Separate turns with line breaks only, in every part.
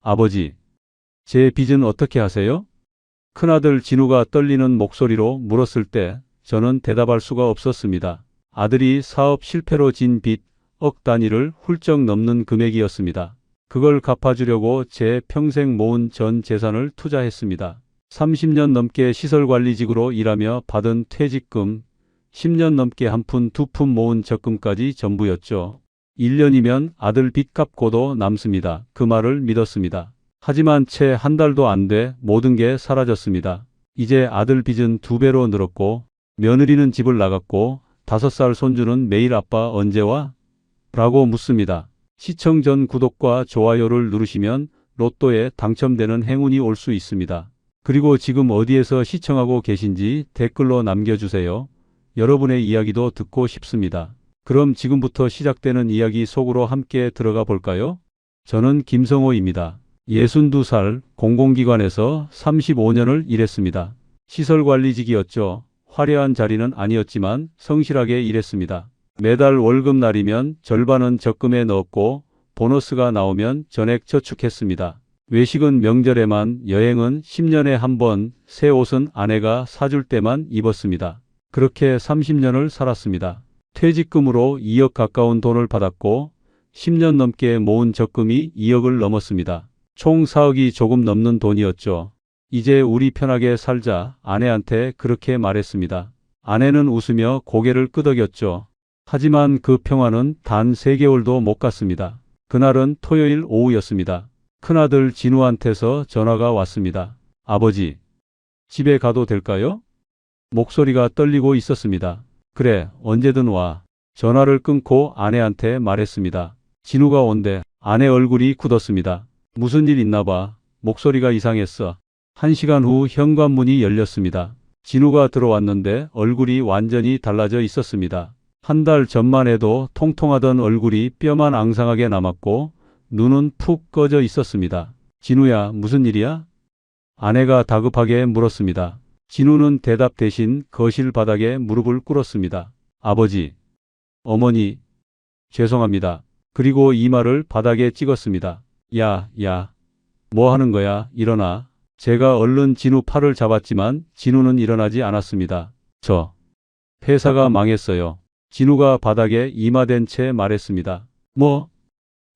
아버지, 제 빚은 어떻게 하세요? 큰아들 진우가 떨리는 목소리로 물었을 때 저는 대답할 수가 없었습니다. 아들이 사업 실패로 진 빚 억 단위를 훌쩍 넘는 금액이었습니다. 그걸 갚아주려고 제 평생 모은 전 재산을 투자했습니다. 30년 넘게 시설관리직으로 일하며 받은 퇴직금, 10년 넘게 한 푼 두 푼 모은 적금까지 전부였죠. 1년이면 아들 빚 갚고도 남습니다. 그 말을 믿었습니다. 하지만 채 한 달도 안 돼 모든 게 사라졌습니다. 이제 아들 빚은 2배로 늘었고 며느리는 집을 나갔고 5살 손주는 매일 아빠 언제 와? 라고 묻습니다. 시청 전 구독과 좋아요를 누르시면 로또에 당첨되는 행운이 올 수 있습니다. 그리고 지금 어디에서 시청하고 계신지 댓글로 남겨주세요. 여러분의 이야기도 듣고 싶습니다. 그럼 지금부터 시작되는 이야기 속으로 함께 들어가 볼까요? 저는 김성호입니다. 62살 공공기관에서 35년을 일했습니다. 시설관리직이었죠. 화려한 자리는 아니었지만 성실하게 일했습니다. 매달 월급날이면 절반은 적금에 넣었고 보너스가 나오면 전액 저축했습니다. 외식은 명절에만, 여행은 10년에 한 번, 새 옷은 아내가 사줄 때만 입었습니다. 그렇게 30년을 살았습니다. 퇴직금으로 2억 가까운 돈을 받았고 10년 넘게 모은 적금이 2억을 넘었습니다. 총 4억이 조금 넘는 돈이었죠. 이제 우리 편하게 살자, 아내한테 그렇게 말했습니다. 아내는 웃으며 고개를 끄덕였죠. 하지만 그 평화는 단 3개월도 못 갔습니다. 그날은 토요일 오후였습니다. 큰아들 진우한테서 전화가 왔습니다. 아버지, 집에 가도 될까요? 목소리가 떨리고 있었습니다. 그래, 언제든 와. 전화를 끊고 아내한테 말했습니다. 진우가 온대. 아내 얼굴이 굳었습니다. 무슨 일 있나 봐. 목소리가 이상했어. 1시간 후 현관문이 열렸습니다. 진우가 들어왔는데 얼굴이 완전히 달라져 있었습니다. 한 달 전만 해도 통통하던 얼굴이 뼈만 앙상하게 남았고 눈은 푹 꺼져 있었습니다. 진우야, 무슨 일이야? 아내가 다급하게 물었습니다. 진우는 대답 대신 거실 바닥에 무릎을 꿇었습니다. 아버지, 어머니, 죄송합니다. 그리고 이마를 바닥에 찍었습니다. 야, 뭐 하는 거야? 일어나. 제가 얼른 진우 팔을 잡았지만 진우는 일어나지 않았습니다. 저 회사가 망했어요. 진우가 바닥에 이마댄 채 말했습니다. 뭐?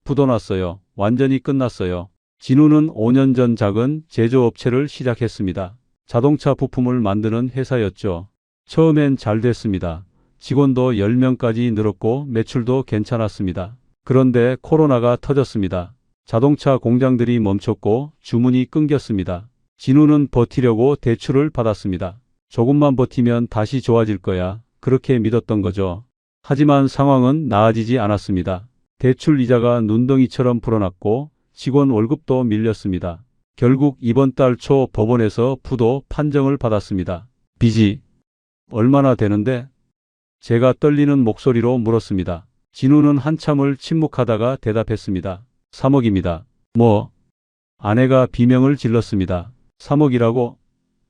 부도났어요. 완전히 끝났어요. 진우는 5년 전 작은 제조업체를 시작했습니다. 자동차 부품을 만드는 회사였죠. 처음엔 잘 됐습니다. 직원도 10명까지 늘었고 매출도 괜찮았습니다. 그런데 코로나가 터졌습니다. 자동차 공장들이 멈췄고 주문이 끊겼습니다. 진우는 버티려고 대출을 받았습니다. 조금만 버티면 다시 좋아질 거야. 그렇게 믿었던 거죠. 하지만 상황은 나아지지 않았습니다. 대출 이자가 눈덩이처럼 불어났고 직원 월급도 밀렸습니다. 결국 이번 달 초 법원에서 부도 판정을 받았습니다. 빚이 얼마나 되는데? 제가 떨리는 목소리로 물었습니다. 진우는 한참을 침묵하다가 대답했습니다. 3억입니다. 뭐? 아내가 비명을 질렀습니다. 3억이라고?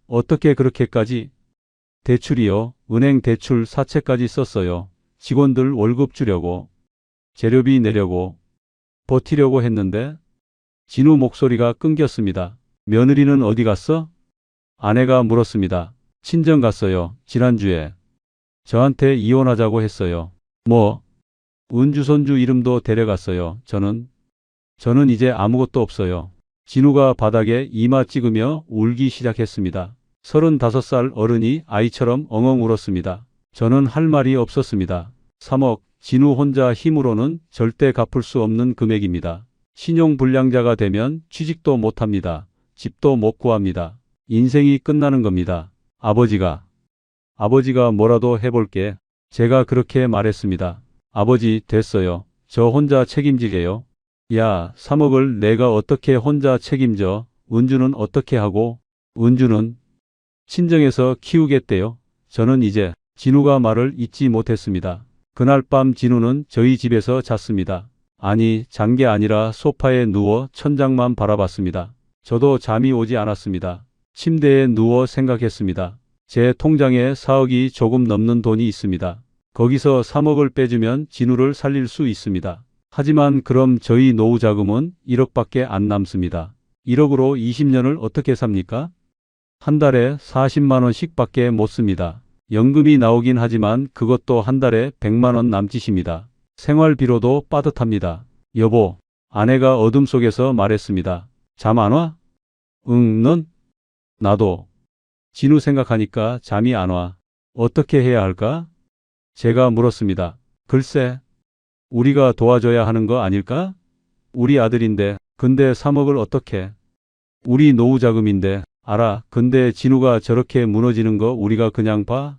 어떻게 그렇게까지? 대출이요. 은행 대출 사채까지 썼어요. 직원들 월급 주려고, 재료비 내려고, 버티려고 했는데 진우 목소리가 끊겼습니다. 며느리는 어디 갔어? 아내가 물었습니다. 친정 갔어요. 지난주에. 저한테 이혼하자고 했어요. 뭐? 은주 손주 이름도 데려갔어요. 저는 이제 아무것도 없어요. 진우가 바닥에 이마 찍으며 울기 시작했습니다. 35살 어른이 아이처럼 엉엉 울었습니다. 저는 할 말이 없었습니다. 3억, 진우 혼자 힘으로는 절대 갚을 수 없는 금액입니다. 신용불량자가 되면 취직도 못합니다. 집도 못 구합니다. 인생이 끝나는 겁니다. 아버지가 뭐라도 해볼게. 제가 그렇게 말했습니다. 아버지, 됐어요. 저 혼자 책임지게요. 야, 3억을 내가 어떻게 혼자 책임져? 은주는 어떻게 하고? 은주는 친정에서 키우겠대요. 저는 이제 진우가 말을 잊지 못했습니다. 그날 밤 진우는 저희 집에서 잤습니다. 아니, 잔 게 아니라 소파에 누워 천장만 바라봤습니다. 저도 잠이 오지 않았습니다. 침대에 누워 생각했습니다. 제 통장에 4억이 조금 넘는 돈이 있습니다. 거기서 3억을 빼주면 진우를 살릴 수 있습니다. 하지만 그럼 저희 노후 자금은 1억밖에 안 남습니다. 1억으로 20년을 어떻게 삽니까? 한 달에 40만 원씩밖에 못 씁니다. 연금이 나오긴 하지만 그것도 한 달에 100만 원 남짓입니다. 생활비로도 빠듯합니다. 여보, 아내가 어둠 속에서 말했습니다. 잠 안 와? 응, 넌? 나도. 진우 생각하니까 잠이 안 와. 어떻게 해야 할까? 제가 물었습니다. 글쎄, 우리가 도와줘야 하는 거 아닐까? 우리 아들인데, 근데 3억을 어떻게? 우리 노후 자금인데, 알아. 근데 진우가 저렇게 무너지는 거 우리가 그냥 봐?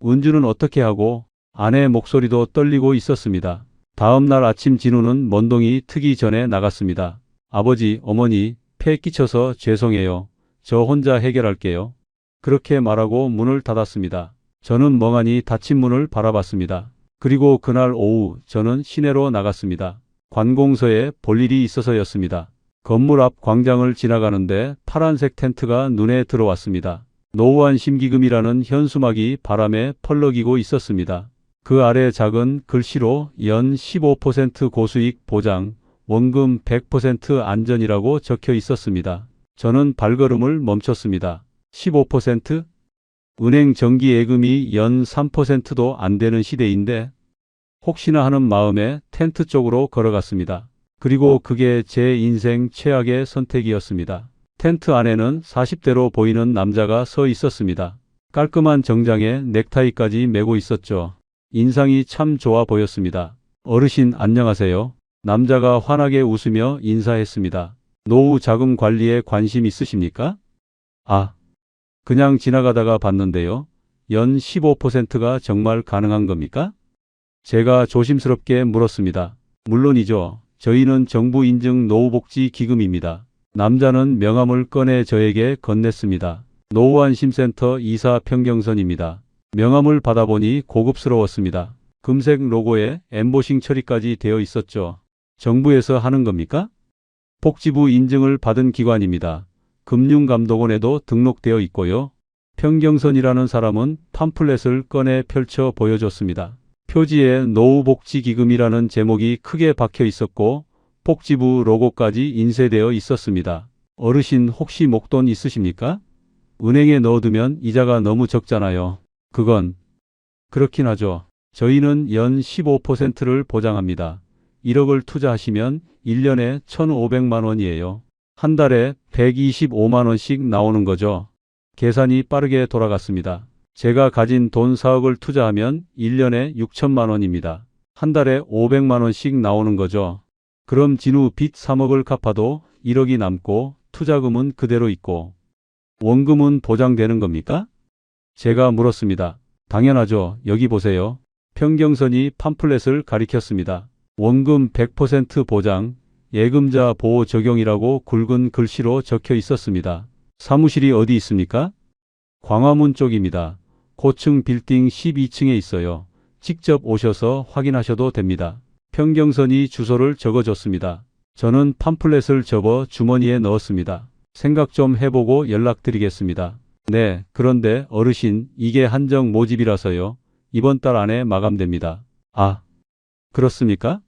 은주는 어떻게 하고? 아내 목소리도 떨리고 있었습니다. 다음 날 아침 진우는 먼동이 트기 전에 나갔습니다. 아버지, 어머니, 폐 끼쳐서 죄송해요. 저 혼자 해결할게요. 그렇게 말하고 문을 닫았습니다. 저는 멍하니 닫힌 문을 바라봤습니다. 그리고 그날 오후 저는 시내로 나갔습니다. 관공서에 볼 일이 있어서였습니다. 건물 앞 광장을 지나가는데 파란색 텐트가 눈에 들어왔습니다. 노후한 심기금이라는 현수막이 바람에 펄럭이고 있었습니다. 그 아래 작은 글씨로 연 15% 고수익 보장, 원금 100% 안전이라고 적혀 있었습니다. 저는 발걸음을 멈췄습니다. 15%? 은행 정기 예금이 연 3%도 안 되는 시대인데 혹시나 하는 마음에 텐트 쪽으로 걸어갔습니다. 그리고 그게 제 인생 최악의 선택이었습니다. 텐트 안에는 40대로 보이는 남자가 서 있었습니다. 깔끔한 정장에 넥타이까지 메고 있었죠. 인상이 참 좋아 보였습니다. 어르신 안녕하세요. 남자가 환하게 웃으며 인사했습니다. 노후 자금 관리에 관심 있으십니까? 아, 그냥 지나가다가 봤는데요. 연 15%가 정말 가능한 겁니까? 제가 조심스럽게 물었습니다. 물론이죠. 저희는 정부 인증 노후복지 기금입니다. 남자는 명함을 꺼내 저에게 건넸습니다. 노후안심센터 이사 평경선입니다. 명함을 받아보니 고급스러웠습니다. 금색 로고에 엠보싱 처리까지 되어 있었죠. 정부에서 하는 겁니까? 복지부 인증을 받은 기관입니다. 금융감독원에도 등록되어 있고요. 평경선이라는 사람은 팜플렛을 꺼내 펼쳐 보여줬습니다. 표지에 노후복지기금이라는 제목이 크게 박혀 있었고 복지부 로고까지 인쇄되어 있었습니다. 어르신 혹시 목돈 있으십니까? 은행에 넣어두면 이자가 너무 적잖아요. 그건 그렇긴 하죠. 저희는 연 15%를 보장합니다. 1억을 투자하시면 1년에 1,500만 원이에요. 한 달에 125만 원씩 나오는 거죠. 계산이 빠르게 돌아갔습니다. 제가 가진 돈 4억을 투자하면 1년에 6천만 원입니다. 한 달에 500만 원씩 나오는 거죠. 그럼 진우 빚 3억을 갚아도 1억이 남고 투자금은 그대로 있고 원금은 보장되는 겁니까? 제가 물었습니다. 당연하죠. 여기 보세요. 평경선이 팜플렛을 가리켰습니다. 원금 100% 보장, 예금자 보호 적용이라고 굵은 글씨로 적혀 있었습니다. 사무실이 어디 있습니까? 광화문 쪽입니다. 고층 빌딩 12층에 있어요. 직접 오셔서 확인하셔도 됩니다. 평경선이 주소를 적어줬습니다. 저는 팜플렛을 접어 주머니에 넣었습니다. 생각 좀 해보고 연락드리겠습니다. 네, 그런데 어르신, 이게 한정 모집이라서요. 이번 달 안에 마감됩니다. 아, 그렇습니까?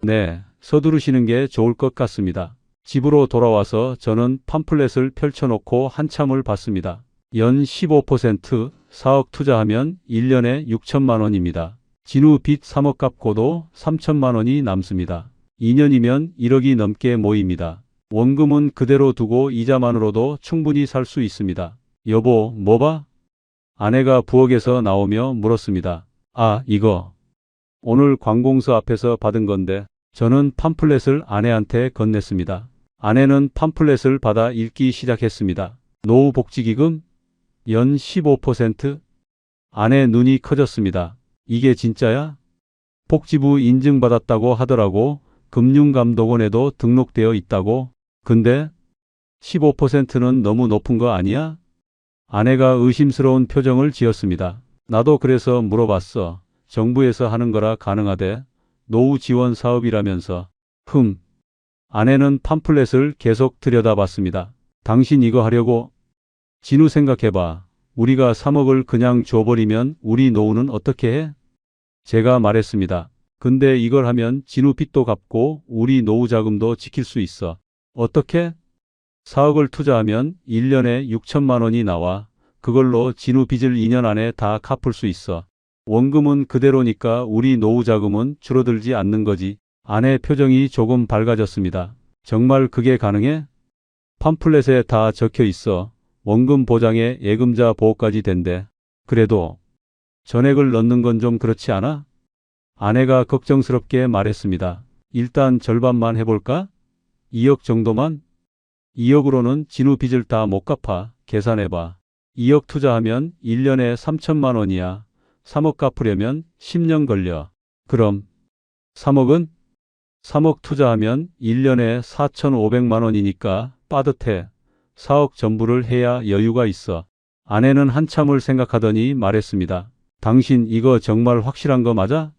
네, 서두르시는 게 좋을 것 같습니다. 집으로 돌아와서 저는 팜플렛을 펼쳐놓고 한참을 봤습니다. 연 15%, 4억 투자하면 1년에 6천만 원입니다. 진우 빚 3억 갚고도 3천만 원이 남습니다. 2년이면 1억이 넘게 모입니다. 원금은 그대로 두고 이자만으로도 충분히 살 수 있습니다. 여보, 뭐 봐? 아내가 부엌에서 나오며 물었습니다. 아, 이거. 오늘 관공서 앞에서 받은 건데 저는 팜플렛을 아내한테 건넸습니다. 아내는 팜플렛을 받아 읽기 시작했습니다. 노후복지기금? 연 15%? 아내 눈이 커졌습니다. 이게 진짜야? 복지부 인증받았다고 하더라고. 금융감독원에도 등록되어 있다고. 근데 15%는 너무 높은 거 아니야? 아내가 의심스러운 표정을 지었습니다. 나도 그래서 물어봤어. 정부에서 하는 거라 가능하대. 노후 지원 사업이라면서. 아내는 팜플렛을 계속 들여다봤습니다. 당신 이거 하려고? 진우 생각해봐. 우리가 3억을 그냥 줘버리면 우리 노후는 어떻게 해? 제가 말했습니다. 근데 이걸 하면 진우 빚도 갚고 우리 노후 자금도 지킬 수 있어. 어떻게? 4억을 투자하면 1년에 6천만 원이 나와. 그걸로 진우 빚을 2년 안에 다 갚을 수 있어. 원금은 그대로니까 우리 노후 자금은 줄어들지 않는 거지. 아내 표정이 조금 밝아졌습니다. 정말 그게 가능해? 팜플렛에 다 적혀 있어. 원금 보장에 예금자 보호까지 된대. 그래도 전액을 넣는 건 좀 그렇지 않아? 아내가 걱정스럽게 말했습니다. 일단 절반만 해볼까? 2억 정도만? 2억으로는 진우 빚을 다 못 갚아. 계산해봐. 2억 투자하면 1년에 3천만 원이야. 3억 갚으려면 10년 걸려. 그럼 3억은? 3억 투자하면 1년에 4,500만 원이니까 빠듯해. 4억 전부를 해야 여유가 있어. 아내는 한참을 생각하더니 말했습니다. 당신 이거 정말 확실한 거 맞아?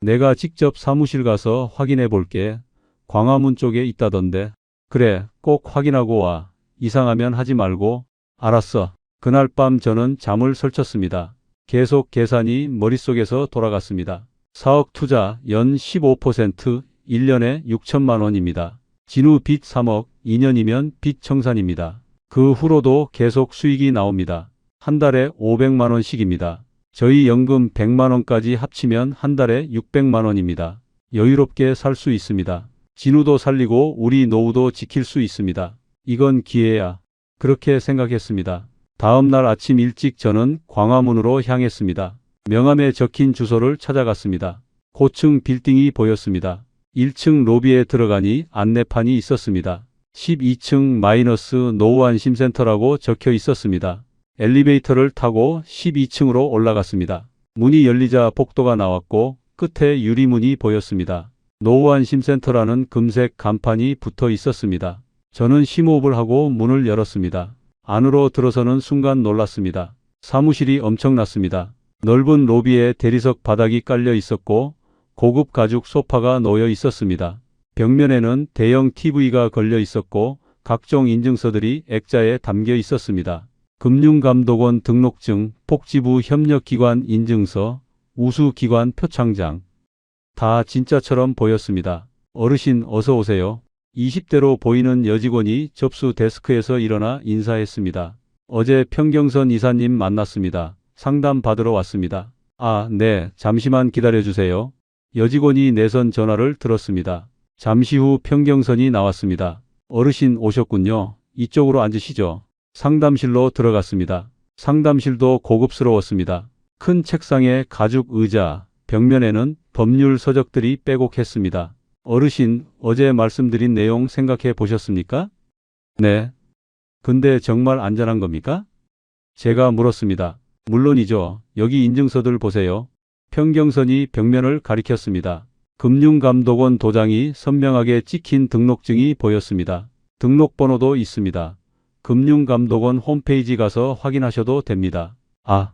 내가 직접 사무실 가서 확인해 볼게. 광화문 쪽에 있다던데. 그래, 꼭 확인하고 와. 이상하면 하지 말고. 알았어. 그날 밤 저는 잠을 설쳤습니다. 계속 계산이 머릿속에서 돌아갔습니다. 4억 투자 연 15%, 1년에 6천만 원입니다. 진우 빚 3억, 2년이면 빚 청산입니다. 그 후로도 계속 수익이 나옵니다. 한 달에 500만 원씩입니다. 저희 연금 100만 원까지 합치면 한 달에 600만 원입니다. 여유롭게 살 수 있습니다. 진우도 살리고 우리 노후도 지킬 수 있습니다. 이건 기회야. 그렇게 생각했습니다. 다음 날 아침 일찍 저는 광화문으로 향했습니다. 명함에 적힌 주소를 찾아갔습니다. 고층 빌딩이 보였습니다. 1층 로비에 들어가니 안내판이 있었습니다. 12층 노후안심센터라고 적혀 있었습니다. 엘리베이터를 타고 12층으로 올라갔습니다. 문이 열리자 복도가 나왔고 끝에 유리문이 보였습니다. 노후안심센터라는 금색 간판이 붙어 있었습니다. 저는 심호흡을 하고 문을 열었습니다. 안으로 들어서는 순간 놀랐습니다. 사무실이 엄청났습니다. 넓은 로비에 대리석 바닥이 깔려 있었고 고급 가죽 소파가 놓여 있었습니다. 벽면에는 대형 TV가 걸려 있었고 각종 인증서들이 액자에 담겨 있었습니다. 금융감독원 등록증, 복지부 협력기관 인증서, 우수기관 표창장. 다 진짜처럼 보였습니다. 어르신 어서 오세요. 20대로 보이는 여직원이 접수 데스크에서 일어나 인사했습니다. 어제 평경선 이사님 만났습니다. 상담 받으러 왔습니다. 아, 네. 잠시만 기다려주세요. 여직원이 내선 전화를 들었습니다. 잠시 후 평경선이 나왔습니다. 어르신 오셨군요. 이쪽으로 앉으시죠. 상담실로 들어갔습니다. 상담실도 고급스러웠습니다. 큰 책상에 가죽 의자, 벽면에는 법률 서적들이 빼곡했습니다. 어르신, 어제 말씀드린 내용 생각해 보셨습니까? 네. 근데 정말 안전한 겁니까? 제가 물었습니다. 물론이죠. 여기 인증서들 보세요. 평경선이 벽면을 가리켰습니다. 금융감독원 도장이 선명하게 찍힌 등록증이 보였습니다. 등록번호도 있습니다. 금융감독원 홈페이지 가서 확인하셔도 됩니다. 아,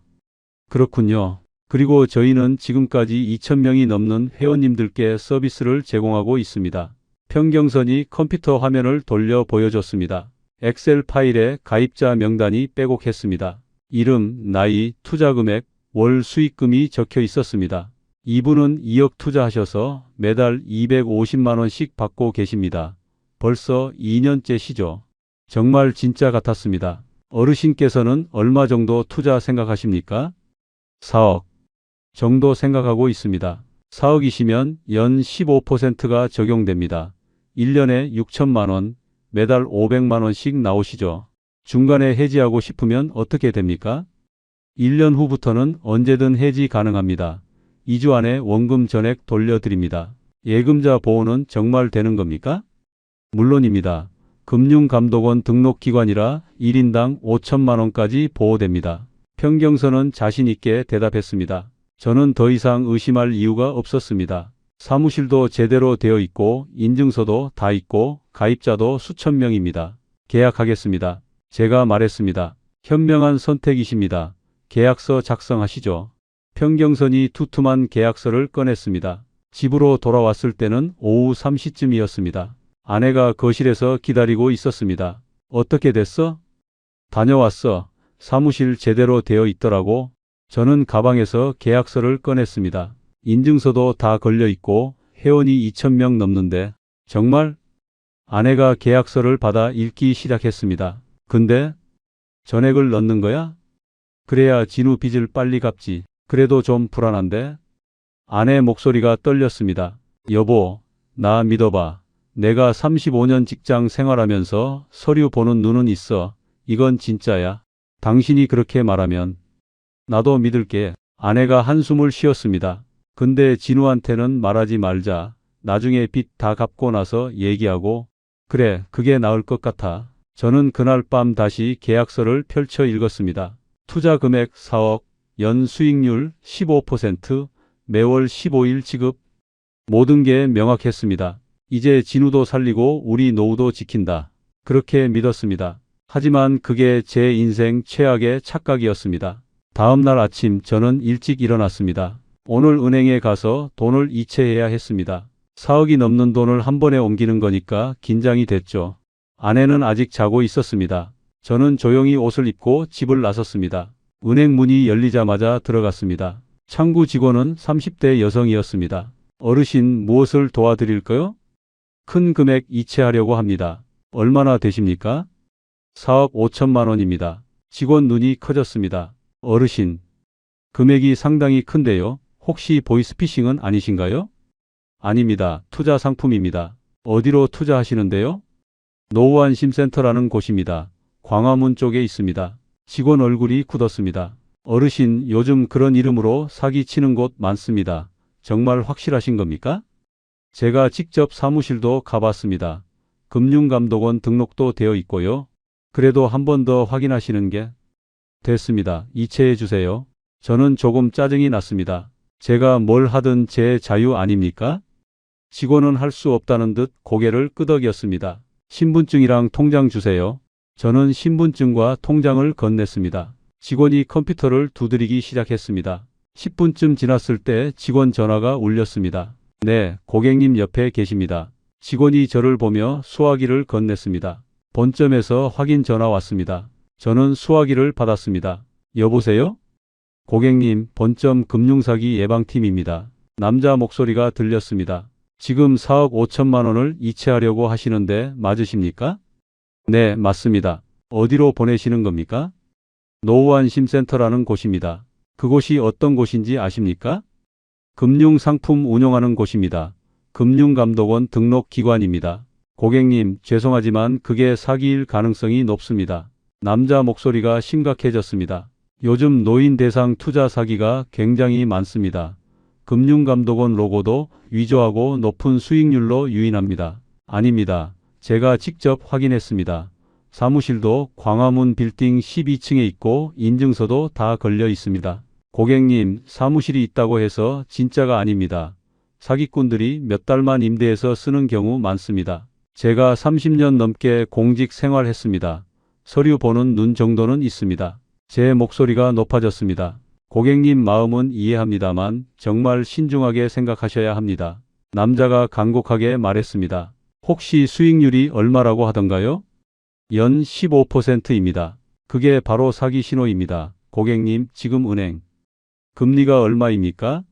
그렇군요. 그리고 저희는 지금까지 2,000명이 넘는 회원님들께 서비스를 제공하고 있습니다. 평경선이 컴퓨터 화면을 돌려 보여줬습니다. 엑셀 파일에 가입자 명단이 빼곡했습니다. 이름, 나이, 투자금액, 월 수익금이 적혀 있었습니다. 이분은 2억 투자하셔서 매달 250만 원씩 받고 계십니다. 벌써 2년째시죠. 정말 진짜 같았습니다. 어르신께서는 얼마 정도 투자 생각하십니까? 4억 정도 생각하고 있습니다. 4억이시면 연 15%가 적용됩니다. 1년에 6천만 원, 매달 500만 원씩 나오시죠. 중간에 해지하고 싶으면 어떻게 됩니까? 1년 후부터는 언제든 해지 가능합니다. 2주 안에 원금 전액 돌려드립니다. 예금자 보호는 정말 되는 겁니까? 물론입니다. 금융감독원 등록기관이라 1인당 5천만 원까지 보호됩니다. 평경선은 자신 있게 대답했습니다. 저는 더 이상 의심할 이유가 없었습니다. 사무실도 제대로 되어 있고 인증서도 다 있고 가입자도 수천 명입니다. 계약하겠습니다. 제가 말했습니다. 현명한 선택이십니다. 계약서 작성하시죠. 평경선이 두툼한 계약서를 꺼냈습니다. 집으로 돌아왔을 때는 오후 3시쯤이었습니다. 아내가 거실에서 기다리고 있었습니다. 어떻게 됐어? 다녀왔어. 사무실 제대로 되어 있더라고. 저는 가방에서 계약서를 꺼냈습니다. 인증서도 다 걸려 있고 회원이 2,000명 넘는데 정말? 아내가 계약서를 받아 읽기 시작했습니다. 근데 전액을 넣는 거야? 그래야 진우 빚을 빨리 갚지. 그래도 좀 불안한데? 아내 목소리가 떨렸습니다. 여보, 나 믿어봐. 내가 35년 직장 생활하면서 서류 보는 눈은 있어. 이건 진짜야. 당신이 그렇게 말하면 나도 믿을게. 아내가 한숨을 쉬었습니다. 근데 진우한테는 말하지 말자. 나중에 빚 다 갚고 나서 얘기하고. 그래, 그게 나을 것 같아. 저는 그날 밤 다시 계약서를 펼쳐 읽었습니다. 투자 금액 4억, 연 수익률 15%, 매월 15일 지급. 모든 게 명확했습니다. 이제 진우도 살리고 우리 노후도 지킨다. 그렇게 믿었습니다. 하지만 그게 제 인생 최악의 착각이었습니다. 다음 날 아침 저는 일찍 일어났습니다. 오늘 은행에 가서 돈을 이체해야 했습니다. 4억이 넘는 돈을 한 번에 옮기는 거니까 긴장이 됐죠. 아내는 아직 자고 있었습니다. 저는 조용히 옷을 입고 집을 나섰습니다. 은행 문이 열리자마자 들어갔습니다. 창구 직원은 30대 여성이었습니다. 어르신, 무엇을 도와드릴까요? 큰 금액 이체하려고 합니다. 얼마나 되십니까? 4억 5천만 원입니다. 직원 눈이 커졌습니다. 어르신, 금액이 상당히 큰데요. 혹시 보이스피싱은 아니신가요? 아닙니다. 투자 상품입니다. 어디로 투자하시는데요? 노후안심센터라는 곳입니다. 광화문 쪽에 있습니다. 직원 얼굴이 굳었습니다. 어르신, 요즘 그런 이름으로 사기치는 곳 많습니다. 정말 확실하신 겁니까? 제가 직접 사무실도 가봤습니다. 금융감독원 등록도 되어 있고요. 그래도 한 번 더 확인하시는 게. 됐습니다. 이체해 주세요. 저는 조금 짜증이 났습니다. 제가 뭘 하든 제 자유 아닙니까? 직원은 할 수 없다는 듯 고개를 끄덕였습니다. 신분증이랑 통장 주세요. 저는 신분증과 통장을 건넸습니다. 직원이 컴퓨터를 두드리기 시작했습니다. 10분쯤 지났을 때 직원 전화가 울렸습니다. 네, 고객님 옆에 계십니다. 직원이 저를 보며 수화기를 건넸습니다. 본점에서 확인 전화 왔습니다. 저는 수화기를 받았습니다. 여보세요? 고객님, 본점 금융사기 예방팀입니다. 남자 목소리가 들렸습니다. 지금 4억 5천만 원을 이체하려고 하시는데 맞으십니까? 네, 맞습니다. 어디로 보내시는 겁니까? 노후안심센터라는 곳입니다. 그곳이 어떤 곳인지 아십니까? 금융상품 운용하는 곳입니다. 금융감독원 등록기관입니다. 고객님, 죄송하지만 그게 사기일 가능성이 높습니다. 남자 목소리가 심각해졌습니다. 요즘 노인 대상 투자 사기가 굉장히 많습니다. 금융감독원 로고도 위조하고 높은 수익률로 유인합니다. 아닙니다. 제가 직접 확인했습니다. 사무실도 광화문 빌딩 12층에 있고 인증서도 다 걸려 있습니다. 고객님, 사무실이 있다고 해서 진짜가 아닙니다. 사기꾼들이 몇 달만 임대해서 쓰는 경우 많습니다. 제가 30년 넘게 공직 생활했습니다. 서류 보는 눈 정도는 있습니다. 제 목소리가 높아졌습니다. 고객님 마음은 이해합니다만 정말 신중하게 생각하셔야 합니다. 남자가 간곡하게 말했습니다. 혹시 수익률이 얼마라고 하던가요? 연 15%입니다. 그게 바로 사기 신호입니다. 고객님, 지금 은행 금리가 얼마입니까?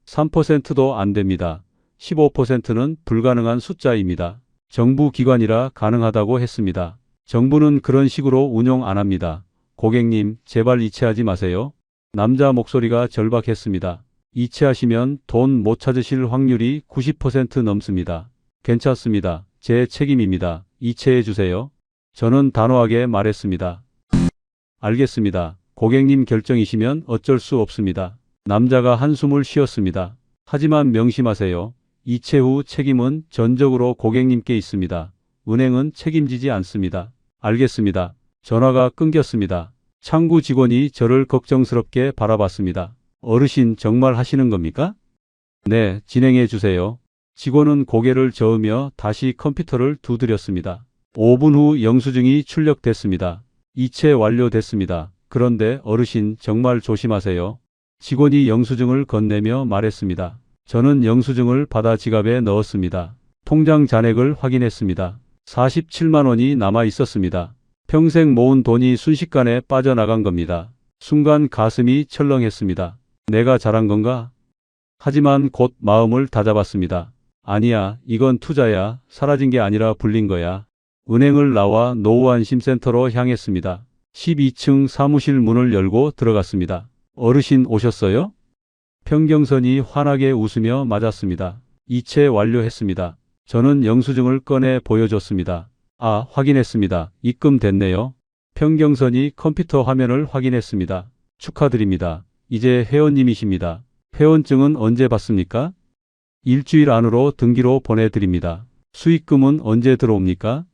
3%도 안 됩니다. 15%는 불가능한 숫자입니다. 정부 기관이라 가능하다고 했습니다. 정부는 그런 식으로 운용 안 합니다. 고객님, 제발 이체하지 마세요. 남자 목소리가 절박했습니다. 이체하시면 돈 못 찾으실 확률이 90% 넘습니다. 괜찮습니다. 제 책임입니다. 이체해 주세요. 저는 단호하게 말했습니다. 알겠습니다. 고객님 결정이시면 어쩔 수 없습니다. 남자가 한숨을 쉬었습니다. 하지만 명심하세요. 이체 후 책임은 전적으로 고객님께 있습니다. 은행은 책임지지 않습니다. 알겠습니다. 전화가 끊겼습니다. 창구 직원이 저를 걱정스럽게 바라봤습니다. 어르신, 정말 하시는 겁니까? 네, 진행해 주세요. 직원은 고개를 저으며 다시 컴퓨터를 두드렸습니다. 5분 후 영수증이 출력됐습니다. 이체 완료됐습니다. 그런데 어르신, 정말 조심하세요. 직원이 영수증을 건네며 말했습니다. 저는 영수증을 받아 지갑에 넣었습니다. 통장 잔액을 확인했습니다. 47만 원이 남아 있었습니다. 평생 모은 돈이 순식간에 빠져나간 겁니다. 순간 가슴이 철렁했습니다. 내가 잘한 건가? 하지만 곧 마음을 다잡았습니다. 아니야, 이건 투자야. 사라진 게 아니라 불린 거야. 은행을 나와 노후안심센터로 향했습니다. 12층 사무실 문을 열고 들어갔습니다. 어르신 오셨어요? 평경선이 환하게 웃으며 맞았습니다. 이체 완료했습니다. 저는 영수증을 꺼내 보여줬습니다. 아, 확인했습니다. 입금됐네요. 평경선이 컴퓨터 화면을 확인했습니다. 축하드립니다. 이제 회원님이십니다. 회원증은 언제 받습니까? 일주일 안으로 등기로 보내드립니다. 수익금은 언제 들어옵니까?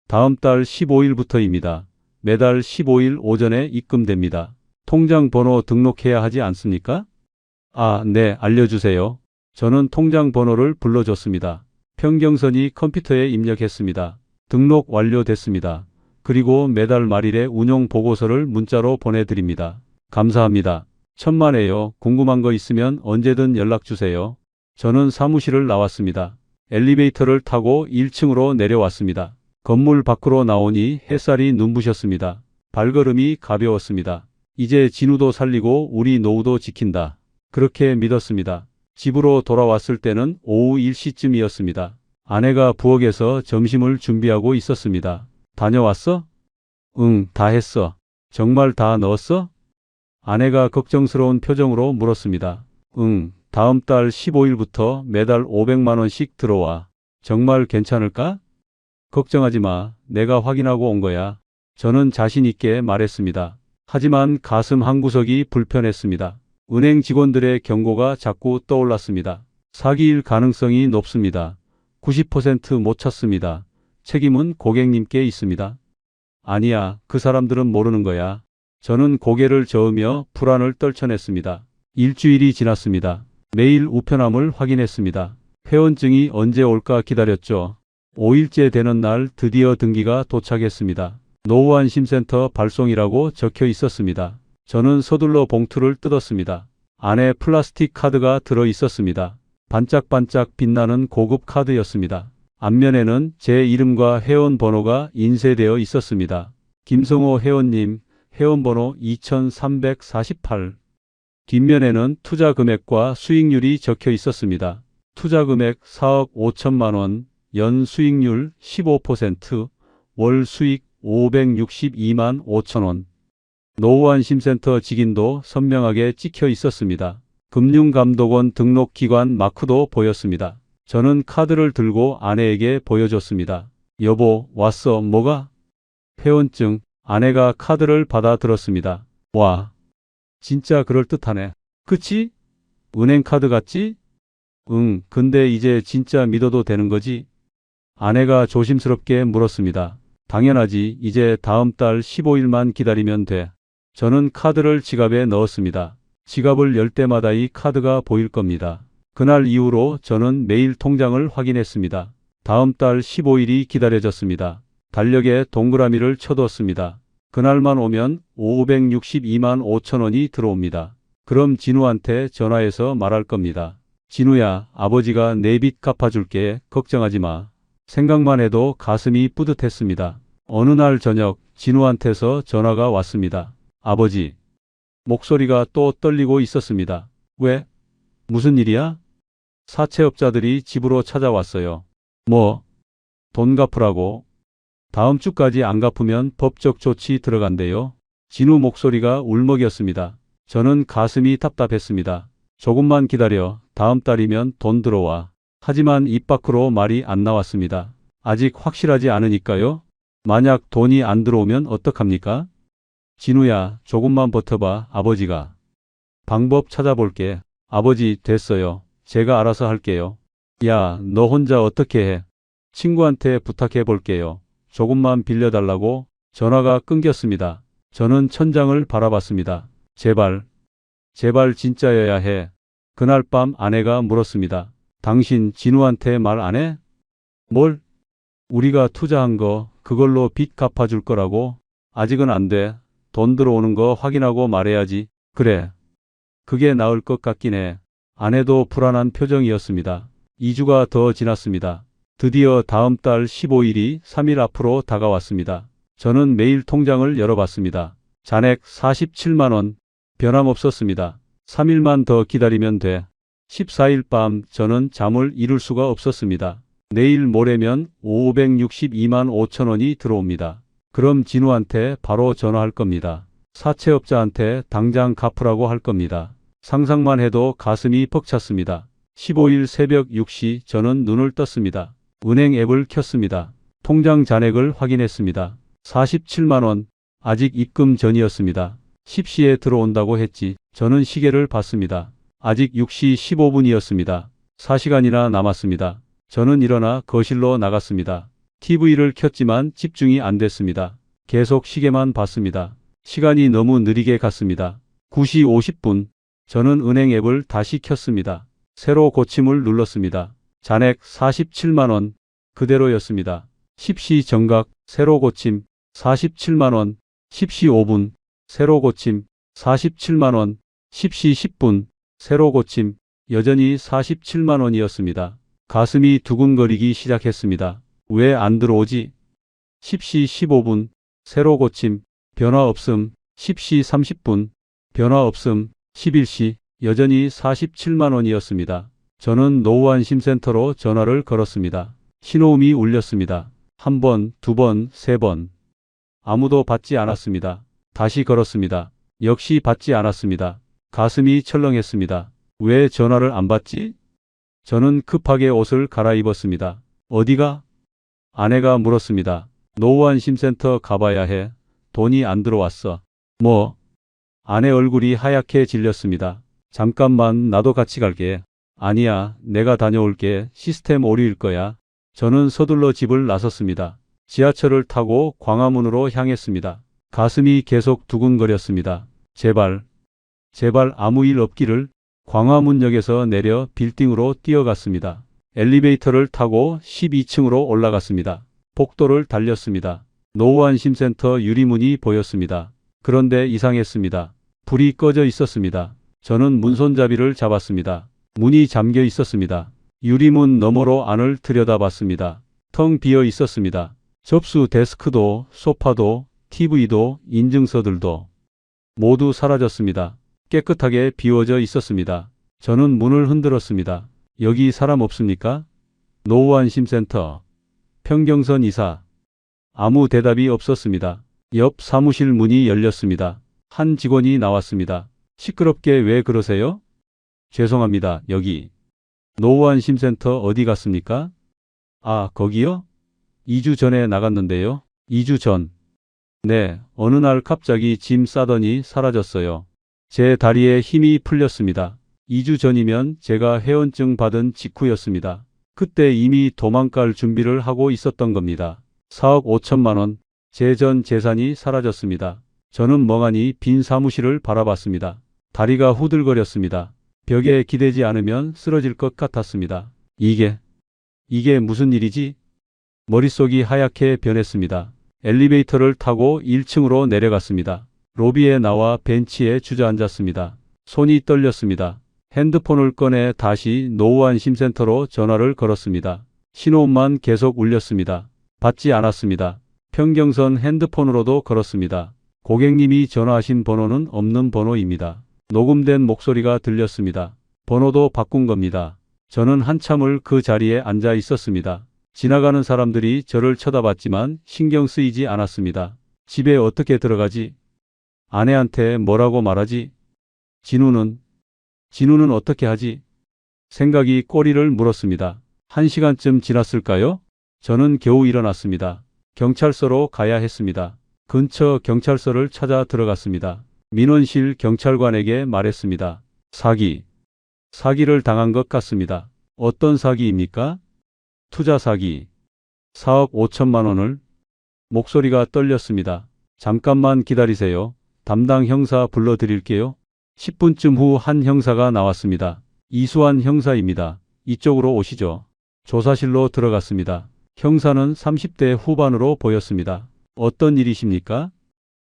다음 달 15일부터입니다. 매달 15일 오전에 입금됩니다. 통장 번호 등록해야 하지 않습니까? 아, 네, 알려주세요. 저는 통장 번호를 불러줬습니다. 평경선이 컴퓨터에 입력했습니다. 등록 완료됐습니다. 그리고 매달 말일에 운용 보고서를 문자로 보내드립니다. 감사합니다. 천만에요. 궁금한 거 있으면 언제든 연락주세요. 저는 사무실을 나왔습니다. 엘리베이터를 타고 1층으로 내려왔습니다. 건물 밖으로 나오니 햇살이 눈부셨습니다. 발걸음이 가벼웠습니다. 이제 진우도 살리고 우리 노후도 지킨다. 그렇게 믿었습니다. 집으로 돌아왔을 때는 오후 1시쯤이었습니다. 아내가 부엌에서 점심을 준비하고 있었습니다. 다녀왔어? 응, 다 했어. 정말 다 넣었어? 아내가 걱정스러운 표정으로 물었습니다. 응, 다음 달 15일부터 매달 500만 원씩 들어와. 정말 괜찮을까? 걱정하지 마. 내가 확인하고 온 거야. 저는 자신 있게 말했습니다. 하지만 가슴 한구석이 불편했습니다. 은행 직원들의 경고가 자꾸 떠올랐습니다. 사기일 가능성이 높습니다. 90% 못 찾습니다. 책임은 고객님께 있습니다. 아니야, 그 사람들은 모르는 거야. 저는 고개를 저으며 불안을 떨쳐냈습니다. 일주일이 지났습니다. 매일 우편함을 확인했습니다. 회원증이 언제 올까 기다렸죠. 5일째 되는 날 드디어 등기가 도착했습니다. 노후안심센터 발송이라고 적혀 있었습니다. 저는 서둘러 봉투를 뜯었습니다. 안에 플라스틱 카드가 들어 있었습니다. 반짝반짝 빛나는 고급 카드였습니다. 앞면에는 제 이름과 회원 번호가 인쇄되어 있었습니다. 김성호 회원님, 회원번호 2348. 뒷면에는 투자 금액과 수익률이 적혀 있었습니다. 투자 금액 4억 5천만 원, 연 수익률 15%, 월 수익 562만 5천 원. 노후안심센터 직인도 선명하게 찍혀 있었습니다. 금융감독원 등록기관 마크도 보였습니다. 저는 카드를 들고 아내에게 보여줬습니다. 여보, 왔어. 뭐가? 회원증. 아내가 카드를 받아 들었습니다. 와, 진짜 그럴듯하네. 그치? 은행 카드 같지? 응, 근데 이제 진짜 믿어도 되는 거지? 아내가 조심스럽게 물었습니다. 당연하지. 이제 다음 달 15일만 기다리면 돼. 저는 카드를 지갑에 넣었습니다. 지갑을 열 때마다 이 카드가 보일 겁니다. 그날 이후로 저는 매일 통장을 확인했습니다. 다음 달 15일이 기다려졌습니다. 달력에 동그라미를 쳐뒀습니다. 그날만 오면 562만 5천 원이 들어옵니다. 그럼 진우한테 전화해서 말할 겁니다. 진우야, 아버지가 내 빚 갚아줄게. 걱정하지 마. 생각만 해도 가슴이 뿌듯했습니다. 어느 날 저녁 진우한테서 전화가 왔습니다. 아버지. 목소리가 또 떨리고 있었습니다. 왜? 무슨 일이야? 사채업자들이 집으로 찾아왔어요. 뭐? 돈 갚으라고? 다음 주까지 안 갚으면 법적 조치 들어간대요. 진우 목소리가 울먹였습니다. 저는 가슴이 답답했습니다. 조금만 기다려. 다음 달이면 돈 들어와. 하지만 입 밖으로 말이 안 나왔습니다. 아직 확실하지 않으니까요. 만약 돈이 안 들어오면 어떡합니까? 진우야, 조금만 버텨봐. 아버지가 방법 찾아볼게. 아버지, 됐어요. 제가 알아서 할게요. 야, 너 혼자 어떻게 해? 친구한테 부탁해 볼게요. 조금만 빌려달라고. 전화가 끊겼습니다. 저는 천장을 바라봤습니다. 제발, 제발 진짜여야 해. 그날 밤 아내가 물었습니다. 당신 진우한테 말 안 해? 뭘? 우리가 투자한 거 그걸로 빚 갚아줄 거라고? 아직은 안 돼. 돈 들어오는 거 확인하고 말해야지. 그래. 그게 나을 것 같긴 해. 아내도 불안한 표정이었습니다. 2주가 더 지났습니다. 드디어 다음 달 15일이 3일 앞으로 다가왔습니다. 저는 매일 통장을 열어봤습니다. 잔액 47만 원. 변함없었습니다. 3일만 더 기다리면 돼. 14일 밤 저는 잠을 이룰 수가 없었습니다. 내일 모레면 562만 5천 원이 들어옵니다. 그럼 진우한테 바로 전화할 겁니다. 사채업자한테 당장 갚으라고 할 겁니다. 상상만 해도 가슴이 벅찼습니다. 15일 새벽 6시 저는 눈을 떴습니다. 은행 앱을 켰습니다. 통장 잔액을 확인했습니다. 47만 원, 아직 입금 전이었습니다. 10시에 들어온다고 했지. 저는 시계를 봤습니다. 아직 6시 15분이었습니다. 4시간이나 남았습니다. 저는 일어나 거실로 나갔습니다. TV를 켰지만 집중이 안 됐습니다. 계속 시계만 봤습니다. 시간이 너무 느리게 갔습니다. 9시 50분. 저는 은행 앱을 다시 켰습니다. 새로 고침을 눌렀습니다. 잔액 47만 원 그대로였습니다. 10시 정각 새로 고침 47만 원. 10시 5분 새로 고침 47만 원. 10시 10분 새로 고침 여전히 47만 원이었습니다. 가슴이 두근거리기 시작했습니다. 왜 안 들어오지? 10시 15분 새로 고침 변화 없음. 10시 30분 변화 없음. 11시 여전히 47만 원이었습니다. 저는 노후안심센터로 전화를 걸었습니다. 신호음이 울렸습니다. 한 번, 두 번, 세 번. 아무도 받지 않았습니다. 다시 걸었습니다. 역시 받지 않았습니다. 가슴이 철렁했습니다. 왜 전화를 안 받지? 저는 급하게 옷을 갈아입었습니다. 어디가? 아내가 물었습니다. 노후안심센터 가봐야 해. 돈이 안 들어왔어. 뭐? 아내 얼굴이 하얗게 질렸습니다. 잠깐만 나도 같이 갈게. 아니야, 내가 다녀올게. 시스템 오류일 거야. 저는 서둘러 집을 나섰습니다. 지하철을 타고 광화문으로 향했습니다. 가슴이 계속 두근거렸습니다. 제발, 제발 아무 일 없기를. 광화문역에서 내려 빌딩으로 뛰어갔습니다. 엘리베이터를 타고 12층으로 올라갔습니다. 복도를 달렸습니다. 노후안심센터 유리문이 보였습니다. 그런데 이상했습니다. 불이 꺼져 있었습니다. 저는 문손잡이를 잡았습니다. 문이 잠겨 있었습니다. 유리문 너머로 안을 들여다봤습니다. 텅 비어 있었습니다. 접수 데스크도, 소파도, TV도, 인증서들도 모두 사라졌습니다. 깨끗하게 비워져 있었습니다. 저는 문을 흔들었습니다. 여기 사람 없습니까? 노후안심센터. 평경선 이사. 아무 대답이 없었습니다. 옆 사무실 문이 열렸습니다. 한 직원이 나왔습니다. 시끄럽게 왜 그러세요? 죄송합니다. 여기. 노후안심센터 어디 갔습니까? 아, 거기요? 2주 전에 나갔는데요. 2주 전. 네, 어느 날 갑자기 짐 싸더니 사라졌어요. 제 다리에 힘이 풀렸습니다. 2주 전이면 제가 회원증 받은 직후였습니다. 그때 이미 도망갈 준비를 하고 있었던 겁니다. 4억 5천만 원. 제 전 재산이 사라졌습니다. 저는 멍하니 빈 사무실을 바라봤습니다. 다리가 후들거렸습니다. 벽에 기대지 않으면 쓰러질 것 같았습니다. 이게 무슨 일이지? 머릿속이 하얗게 변했습니다. 엘리베이터를 타고 1층으로 내려갔습니다. 로비에 나와 벤치에 주저앉았습니다. 손이 떨렸습니다. 핸드폰을 꺼내 다시 노후안심센터로 전화를 걸었습니다. 신호음만 계속 울렸습니다. 받지 않았습니다. 평경선 핸드폰으로도 걸었습니다. 고객님이 전화하신 번호는 없는 번호입니다. 녹음된 목소리가 들렸습니다. 번호도 바꾼 겁니다. 저는 한참을 그 자리에 앉아 있었습니다. 지나가는 사람들이 저를 쳐다봤지만 신경 쓰이지 않았습니다. 집에 어떻게 들어가지? 아내한테 뭐라고 말하지? 진우는 어떻게 하지? 생각이 꼬리를 물었습니다. 1시간쯤 지났을까요? 저는 겨우 일어났습니다. 경찰서로 가야 했습니다. 근처 경찰서를 찾아 들어갔습니다. 민원실 경찰관에게 말했습니다. 사기를 당한 것 같습니다. 어떤 사기입니까? 투자 사기. 4억 5천만 원을. 목소리가 떨렸습니다. 잠깐만 기다리세요. 담당 형사 불러드릴게요. 10분쯤 후 한 형사가 나왔습니다. 이수환 형사입니다. 이쪽으로 오시죠. 조사실로 들어갔습니다. 형사는 30대 후반으로 보였습니다. 어떤 일이십니까?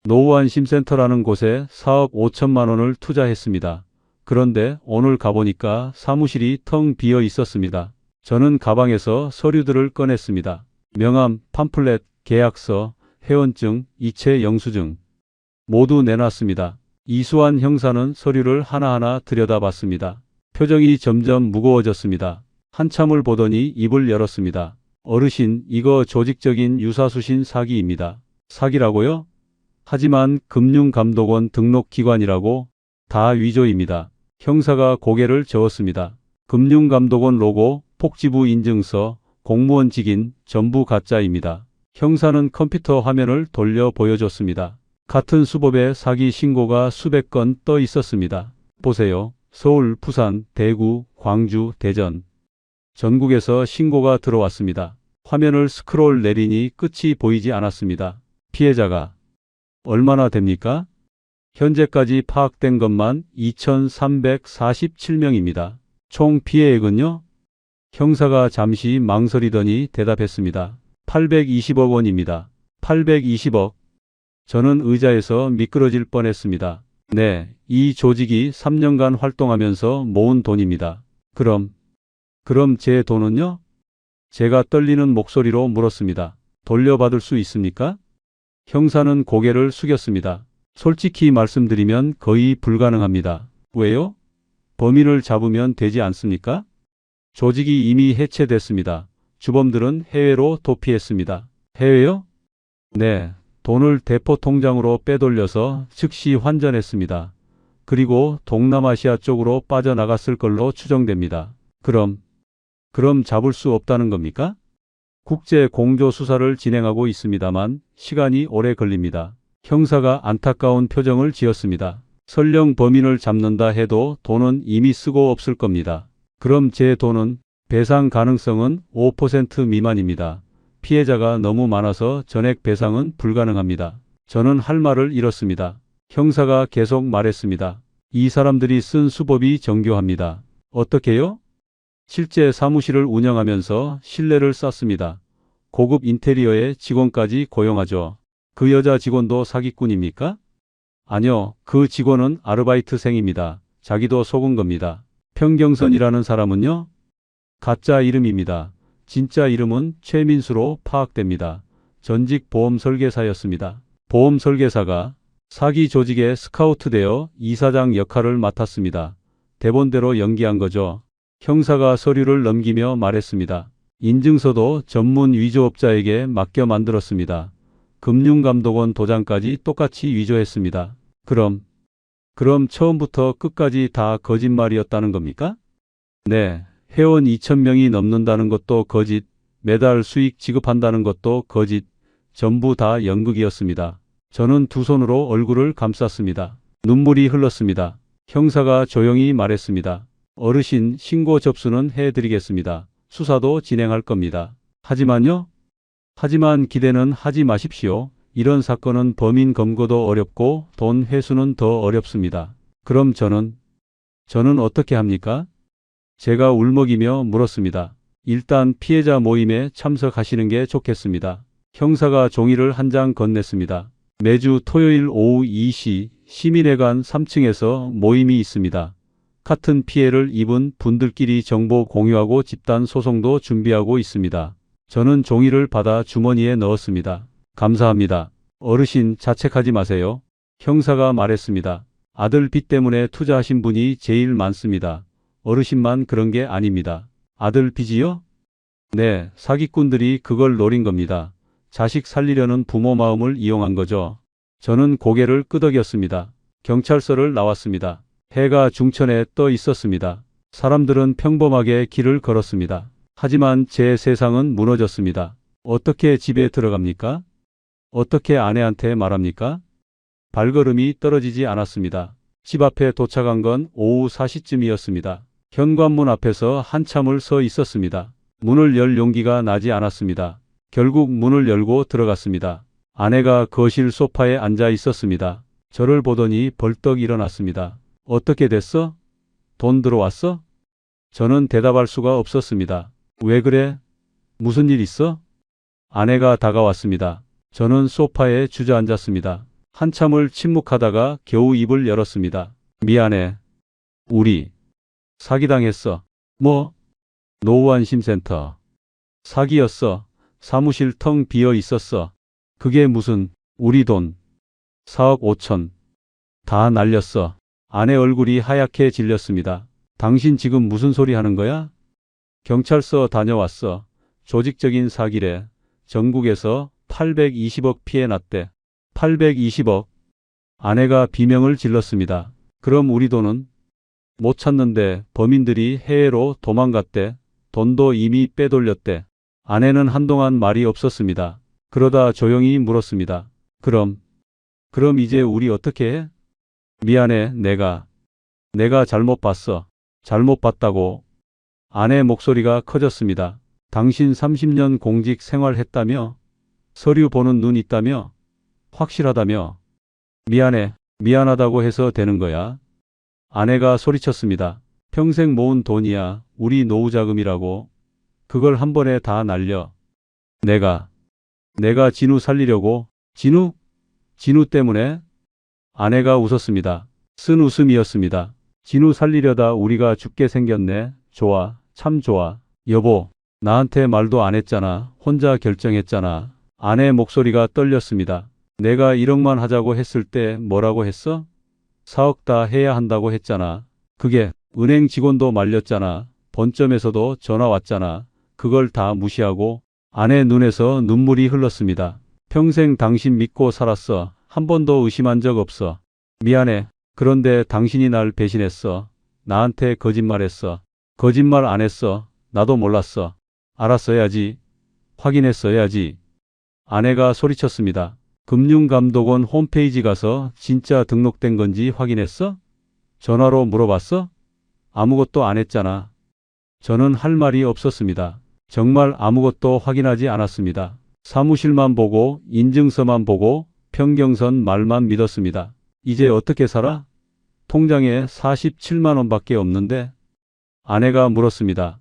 노후안심센터라는 곳에 4억 5천만 원을 투자했습니다. 그런데 오늘 가보니까 사무실이 텅 비어 있었습니다. 저는 가방에서 서류들을 꺼냈습니다. 명함, 팜플렛, 계약서, 회원증, 이체 영수증 모두 내놨습니다. 이수환 형사는 서류를 하나하나 들여다봤습니다. 표정이 점점 무거워졌습니다. 한참을 보더니 입을 열었습니다. 어르신, 이거 조직적인 유사수신 사기입니다. 사기라고요? 하지만 금융감독원 등록기관이라고. 다 위조입니다. 형사가 고개를 저었습니다. 금융감독원 로고, 복지부 인증서, 공무원 직인 전부 가짜입니다. 형사는 컴퓨터 화면을 돌려 보여줬습니다. 같은 수법의 사기 신고가 수백 건 떠 있었습니다. 보세요. 서울, 부산, 대구, 광주, 대전. 전국에서 신고가 들어왔습니다. 화면을 스크롤 내리니 끝이 보이지 않았습니다. 피해자가 얼마나 됩니까? 현재까지 파악된 것만 2,347명입니다. 총 피해액은요? 형사가 잠시 망설이더니 대답했습니다. 820억 원입니다. 820억. 저는 의자에서 미끄러질 뻔했습니다. 네, 이 조직이 3년간 활동하면서 모은 돈입니다. 그럼 제 돈은요? 제가 떨리는 목소리로 물었습니다. 돌려받을 수 있습니까? 형사는 고개를 숙였습니다. 솔직히 말씀드리면 거의 불가능합니다. 왜요? 범인을 잡으면 되지 않습니까? 조직이 이미 해체됐습니다. 주범들은 해외로 도피했습니다. 해외요? 네, 돈을 대포 통장으로 빼돌려서 즉시 환전했습니다. 그리고 동남아시아 쪽으로 빠져나갔을 걸로 추정됩니다. 그럼 잡을 수 없다는 겁니까? 국제 공조 수사를 진행하고 있습니다만 시간이 오래 걸립니다. 형사가 안타까운 표정을 지었습니다. 설령 범인을 잡는다 해도 돈은 이미 쓰고 없을 겁니다. 그럼 제 돈은? 배상 가능성은 5% 미만입니다. 피해자가 너무 많아서 전액 배상은 불가능합니다. 저는 할 말을 잃었습니다. 형사가 계속 말했습니다. 이 사람들이 쓴 수법이 정교합니다. 어떻게요? 실제 사무실을 운영하면서 신뢰를 쌓습니다. 고급 인테리어에 직원까지 고용하죠. 그 여자 직원도 사기꾼입니까? 아니요, 그 직원은 아르바이트생입니다. 자기도 속은 겁니다. 평경선이라는 사람은요? 가짜 이름입니다. 진짜 이름은 최민수로 파악됩니다. 전직 보험 설계사였습니다. 보험 설계사가 사기 조직에 스카우트되어 이사장 역할을 맡았습니다. 대본대로 연기한 거죠. 형사가 서류를 넘기며 말했습니다. 인증서도 전문 위조업자에게 맡겨 만들었습니다. 금융감독원 도장까지 똑같이 위조했습니다. 그럼 처음부터 끝까지 다 거짓말이었다는 겁니까? 네, 회원 2,000명이 넘는다는 것도 거짓, 매달 수익 지급한다는 것도 거짓, 전부 다 연극이었습니다. 저는 두 손으로 얼굴을 감쌌습니다. 눈물이 흘렀습니다. 형사가 조용히 말했습니다. 어르신, 신고 접수는 해드리겠습니다. 수사도 진행할 겁니다. 하지만 기대는 하지 마십시오. 이런 사건은 범인 검거도 어렵고 돈 회수는 더 어렵습니다. 그럼 저는 어떻게 합니까? 제가 울먹이며 물었습니다. 일단 피해자 모임에 참석하시는 게 좋겠습니다. 형사가 종이를 한 장 건넸습니다. 매주 토요일 오후 2시 시민회관 3층에서 모임이 있습니다. 같은 피해를 입은 분들끼리 정보 공유하고 집단 소송도 준비하고 있습니다. 저는 종이를 받아 주머니에 넣었습니다. 감사합니다. 어르신, 자책하지 마세요. 형사가 말했습니다. 아들 빚 때문에 투자하신 분이 제일 많습니다. 어르신만 그런 게 아닙니다. 아들 빚이요? 네, 사기꾼들이 그걸 노린 겁니다. 자식 살리려는 부모 마음을 이용한 거죠. 저는 고개를 끄덕였습니다. 경찰서를 나왔습니다. 해가 중천에 떠 있었습니다. 사람들은 평범하게 길을 걸었습니다. 하지만 제 세상은 무너졌습니다. 어떻게 집에 들어갑니까? 어떻게 아내한테 말합니까? 발걸음이 떨어지지 않았습니다. 집 앞에 도착한 건 오후 4시쯤이었습니다. 현관문 앞에서 한참을 서 있었습니다. 문을 열 용기가 나지 않았습니다. 결국 문을 열고 들어갔습니다. 아내가 거실 소파에 앉아 있었습니다. 저를 보더니 벌떡 일어났습니다. 어떻게 됐어? 돈 들어왔어? 저는 대답할 수가 없었습니다. 왜 그래? 무슨 일 있어? 아내가 다가왔습니다. 저는 소파에 주저앉았습니다. 한참을 침묵하다가 겨우 입을 열었습니다. 미안해. 우리 사기당했어. 뭐? 노후안심센터. 사기였어. 사무실 텅 비어 있었어. 그게 무슨, 우리 돈 4억 5천. 다 날렸어. 아내 얼굴이 하얗게 질렸습니다. 당신 지금 무슨 소리 하는 거야? 경찰서 다녀왔어. 조직적인 사기래. 전국에서 820억 피해 났대. 820억. 아내가 비명을 질렀습니다. 그럼 우리 돈은? 못 찾는데 범인들이 해외로 도망갔대. 돈도 이미 빼돌렸대. 아내는 한동안 말이 없었습니다. 그러다 조용히 물었습니다. 그럼 이제 우리 어떻게 해? 미안해, 내가 잘못 봤어. 잘못 봤다고. 아내 목소리가 커졌습니다. 당신 30년 공직 생활했다며? 서류 보는 눈 있다며? 확실하다며? 미안해, 미안하다고 해서 되는 거야? 아내가 소리쳤습니다. 평생 모은 돈이야. 우리 노후 자금이라고. 그걸 한 번에 다 날려. 내가 진우 살리려고. 진우? 진우 때문에? 아내가 웃었습니다. 쓴 웃음이었습니다. 진우 살리려다 우리가 죽게 생겼네. 좋아, 참 좋아. 여보, 나한테 말도 안 했잖아. 혼자 결정했잖아. 아내 목소리가 떨렸습니다. 내가 1억만 하자고 했을 때 뭐라고 했어? 4억 다 해야 한다고 했잖아. 그게 은행 직원도 말렸잖아. 본점에서도 전화 왔잖아. 그걸 다 무시하고. 아내 눈에서 눈물이 흘렀습니다. 평생 당신 믿고 살았어. 한 번도 의심한 적 없어. 미안해. 그런데 당신이 날 배신했어. 나한테 거짓말했어. 거짓말 안 했어. 나도 몰랐어. 알았어야지. 확인했어야지. 아내가 소리쳤습니다. 금융감독원 홈페이지 가서 진짜 등록된 건지 확인했어? 전화로 물어봤어? 아무것도 안 했잖아. 저는 할 말이 없었습니다. 정말 아무것도 확인하지 않았습니다. 사무실만 보고 인증서만 보고 평경선 말만 믿었습니다. 이제 어떻게 살아? 통장에 47만 원밖에 없는데? 아내가 물었습니다.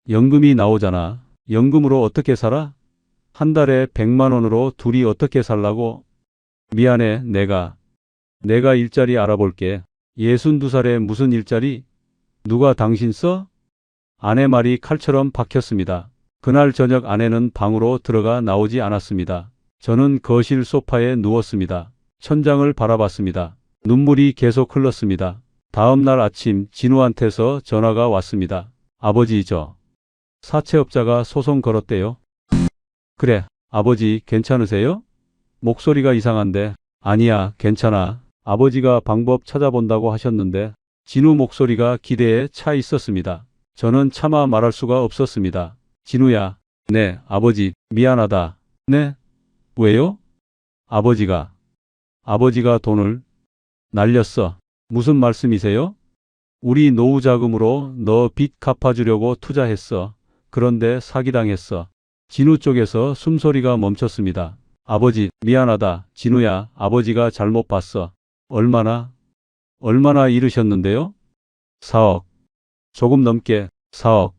연금이 나오잖아. 연금으로 어떻게 살아? 한 달에 100만 원으로 둘이 어떻게 살라고? 미안해, 내가 일자리 알아볼게. 62살에 무슨 일자리? 누가 당신 써? 아내 말이 칼처럼 박혔습니다. 그날 저녁 아내는 방으로 들어가 나오지 않았습니다. 저는 거실 소파에 누웠습니다. 천장을 바라봤습니다. 눈물이 계속 흘렀습니다. 다음 날 아침 진우한테서 전화가 왔습니다. 아버지, 저 사채업자가 소송 걸었대요. 그래, 아버지 괜찮으세요? 목소리가 이상한데. 아니야, 괜찮아. 아버지가 방법 찾아본다고 하셨는데. 진우 목소리가 기대에 차 있었습니다. 저는 차마 말할 수가 없었습니다. 진우야. 네, 아버지, 미안하다. 네? 왜요? 아버지가 돈을 날렸어. 무슨 말씀이세요? 우리 노후 자금으로 너 빚 갚아주려고 투자했어. 그런데 사기당했어. 진우 쪽에서 숨소리가 멈췄습니다. 아버지, 미안하다. 진우야, 아버지가 잘못 봤어. 얼마나 잃으셨는데요? 4억. 조금 넘게 4억.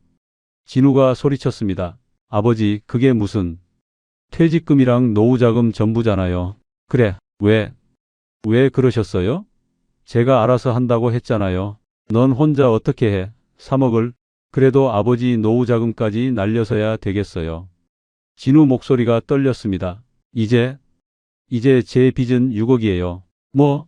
진우가 소리쳤습니다. 아버지, 그게 무슨. 퇴직금이랑 노후자금 전부잖아요. 그래, 왜 그러셨어요? 제가 알아서 한다고 했잖아요. 넌 혼자 어떻게 해? 3억을. 그래도 아버지 노후자금까지 날려서야 되겠어요. 진우 목소리가 떨렸습니다. 이제 제 빚은 6억이에요. 뭐?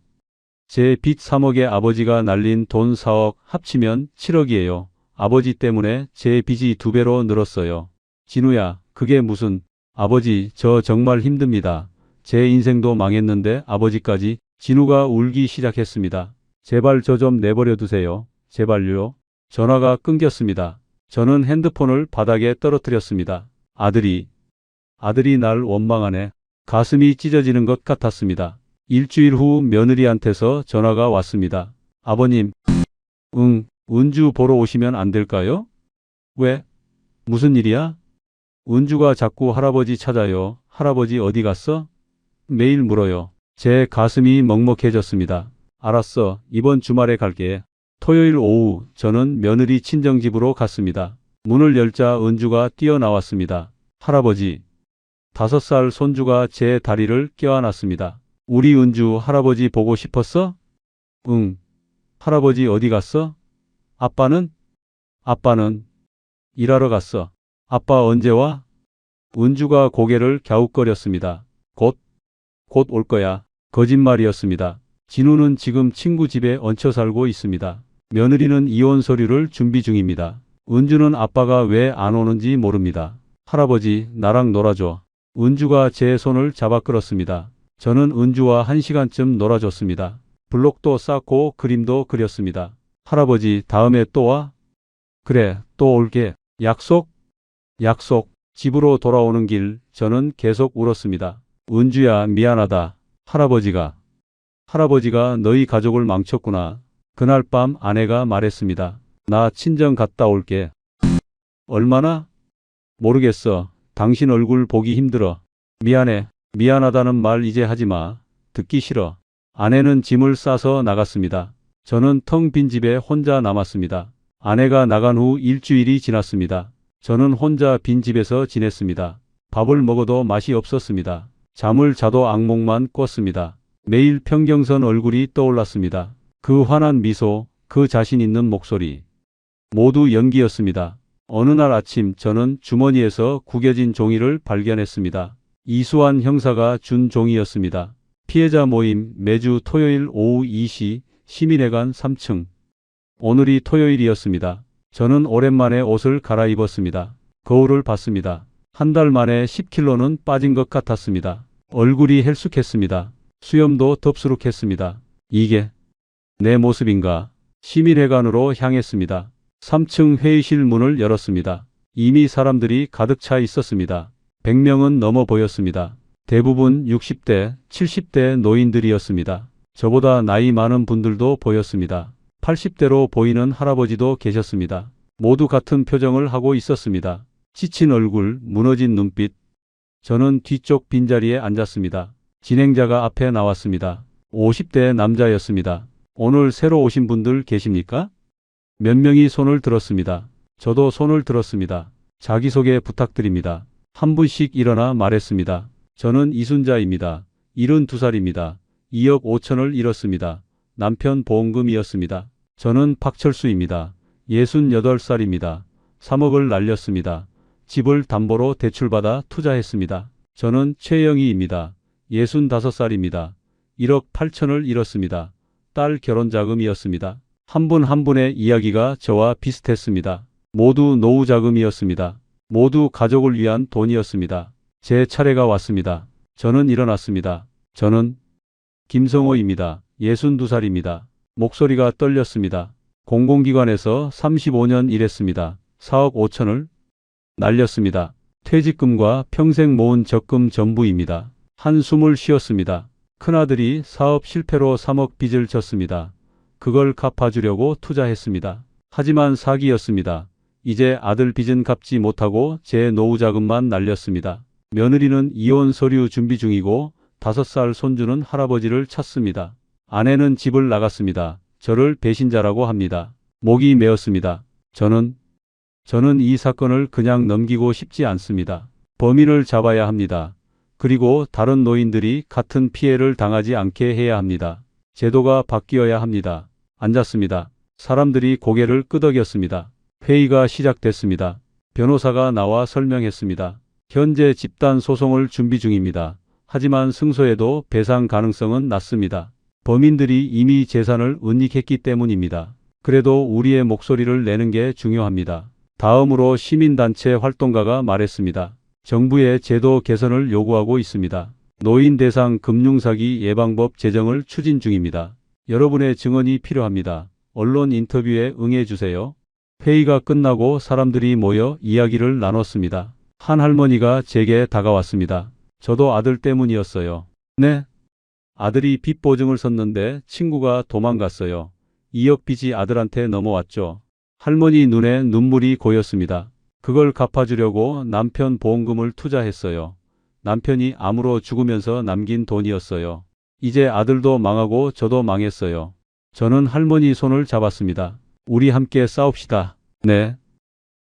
제 빚 3억에 아버지가 날린 돈 4억 합치면 7억이에요. 아버지 때문에 제 빚이 2배로 늘었어요. 진우야, 그게 무슨. 아버지, 저 정말 힘듭니다. 제 인생도 망했는데 아버지까지. 진우가 울기 시작했습니다. 제발 저 좀 내버려 두세요. 제발요. 전화가 끊겼습니다. 저는 핸드폰을 바닥에 떨어뜨렸습니다. 아들이 날 원망하네. 가슴이 찢어지는 것 같았습니다. 일주일 후 며느리한테서 전화가 왔습니다. 아버님, 은주 보러 오시면 안 될까요? 왜? 무슨 일이야? 은주가 자꾸 할아버지 찾아요. 할아버지 어디 갔어? 매일 물어요. 제 가슴이 먹먹해졌습니다. 알았어. 이번 주말에 갈게. 토요일 오후 저는 며느리 친정집으로 갔습니다. 문을 열자 은주가 뛰어나왔습니다. 할아버지. 5살 손주가 제 다리를 껴안았습니다. 우리 은주 할아버지 보고 싶었어? 응. 할아버지 어디 갔어? 아빠는 일하러 갔어. 아빠 언제 와? 은주가 고개를 갸웃거렸습니다. 곧 올 거야. 거짓말이었습니다. 진우는 지금 친구 집에 얹혀 살고 있습니다. 며느리는 이혼 서류를 준비 중입니다. 은주는 아빠가 왜 안 오는지 모릅니다. 할아버지, 나랑 놀아줘. 은주가 제 손을 잡아 끌었습니다. 저는 은주와 1시간쯤 놀아줬습니다. 블록도 쌓고 그림도 그렸습니다. 할아버지, 다음에 또 와? 그래, 또 올게. 약속? 약속. 집으로 돌아오는 길, 저는 계속 울었습니다. 은주야, 미안하다. 할아버지가 너희 가족을 망쳤구나. 그날 밤 아내가 말했습니다. 나 친정 갔다 올게. 얼마나? 모르겠어. 당신 얼굴 보기 힘들어. 미안해. 미안하다는 말 이제 하지 마. 듣기 싫어. 아내는 짐을 싸서 나갔습니다. 저는 텅 빈 집에 혼자 남았습니다. 아내가 나간 후 일주일이 지났습니다. 저는 혼자 빈 집에서 지냈습니다. 밥을 먹어도 맛이 없었습니다. 잠을 자도 악몽만 꿨습니다. 매일 평경선 얼굴이 떠올랐습니다. 그 환한 미소, 그 자신 있는 목소리. 모두 연기였습니다. 어느 날 아침 저는 주머니에서 구겨진 종이를 발견했습니다. 이수환 형사가 준 종이였습니다. 피해자 모임 매주 토요일 오후 2시 시민회관 3층. 오늘이 토요일이었습니다. 저는 오랜만에 옷을 갈아입었습니다. 거울을 봤습니다. 한 달 만에 10kg는 빠진 것 같았습니다. 얼굴이 헬쑥했습니다. 수염도 덥수룩했습니다. 이게 내 모습인가? 시민회관으로 향했습니다. 3층 회의실 문을 열었습니다. 이미 사람들이 가득 차 있었습니다. 100명은 넘어 보였습니다. 대부분 60대, 70대 노인들이었습니다. 저보다 나이 많은 분들도 보였습니다. 80대로 보이는 할아버지도 계셨습니다. 모두 같은 표정을 하고 있었습니다. 지친 얼굴, 무너진 눈빛. 저는 뒤쪽 빈자리에 앉았습니다. 진행자가 앞에 나왔습니다. 50대 남자였습니다. 오늘 새로 오신 분들 계십니까? 몇 명이 손을 들었습니다. 저도 손을 들었습니다. 자기소개 부탁드립니다. 한 분씩 일어나 말했습니다. 저는 이순자입니다. 72살입니다. 2억 5천을 잃었습니다. 남편 보험금이었습니다. 저는 박철수입니다. 68살입니다. 3억을 날렸습니다. 집을 담보로 대출받아 투자했습니다. 저는 최영희입니다. 65살입니다. 1억 8천을 잃었습니다. 딸 결혼자금이었습니다. 한 분 한 분의 이야기가 저와 비슷했습니다. 모두 노후자금이었습니다. 모두 가족을 위한 돈이었습니다. 제 차례가 왔습니다. 저는 일어났습니다. 저는 김성호입니다. 62살입니다. 목소리가 떨렸습니다. 공공기관에서 35년 일했습니다. 4억 5천을 날렸습니다. 퇴직금과 평생 모은 적금 전부입니다. 한숨을 쉬었습니다. 큰아들이 사업 실패로 3억 빚을 졌습니다. 그걸 갚아주려고 투자했습니다. 하지만 사기였습니다. 이제 아들 빚은 갚지 못하고 제 노후자금만 날렸습니다. 며느리는 이혼 서류 준비 중이고 5살 손주는 할아버지를 찾습니다. 아내는 집을 나갔습니다. 저를 배신자라고 합니다. 목이 메었습니다. 저는 이 사건을 그냥 넘기고 싶지 않습니다. 범인을 잡아야 합니다. 그리고 다른 노인들이 같은 피해를 당하지 않게 해야 합니다. 제도가 바뀌어야 합니다. 앉았습니다. 사람들이 고개를 끄덕였습니다. 회의가 시작됐습니다. 변호사가 나와 설명했습니다. 현재 집단 소송을 준비 중입니다. 하지만 승소해도 배상 가능성은 낮습니다. 범인들이 이미 재산을 은닉했기 때문입니다. 그래도 우리의 목소리를 내는 게 중요합니다. 다음으로 시민단체 활동가가 말했습니다. 정부의 제도 개선을 요구하고 있습니다. 노인 대상 금융사기 예방법 제정을 추진 중입니다. 여러분의 증언이 필요합니다. 언론 인터뷰에 응해주세요. 회의가 끝나고 사람들이 모여 이야기를 나눴습니다. 한 할머니가 제게 다가왔습니다. 저도 아들 때문이었어요. 네? 아들이 빚 보증을 섰는데 친구가 도망갔어요. 2억 빚이 아들한테 넘어왔죠. 할머니 눈에 눈물이 고였습니다. 그걸 갚아주려고 남편 보험금을 투자했어요. 남편이 암으로 죽으면서 남긴 돈이었어요. 이제 아들도 망하고 저도 망했어요. 저는 할머니 손을 잡았습니다. 우리 함께 싸웁시다. 네.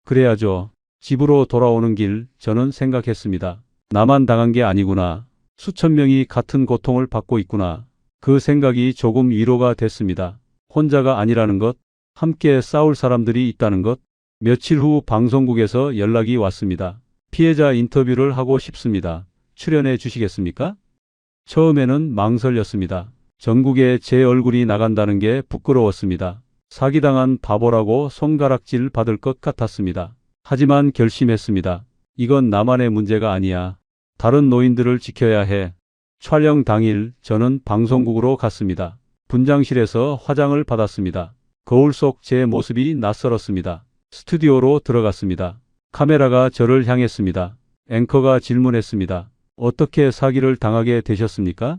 그래야죠. 집으로 돌아오는 길 저는 생각했습니다. 나만 당한 게 아니구나. 수천 명이 같은 고통을 받고 있구나. 그 생각이 조금 위로가 됐습니다. 혼자가 아니라는 것, 함께 싸울 사람들이 있다는 것. 며칠 후 방송국에서 연락이 왔습니다. 피해자 인터뷰를 하고 싶습니다. 출연해 주시겠습니까? 처음에는 망설였습니다. 전국에 제 얼굴이 나간다는 게 부끄러웠습니다. 사기당한 바보라고 손가락질 받을 것 같았습니다. 하지만 결심했습니다. 이건 나만의 문제가 아니야. 다른 노인들을 지켜야 해. 촬영 당일 저는 방송국으로 갔습니다. 분장실에서 화장을 받았습니다. 거울 속 제 모습이 낯설었습니다. 스튜디오로 들어갔습니다. 카메라가 저를 향했습니다. 앵커가 질문했습니다. 어떻게 사기를 당하게 되셨습니까?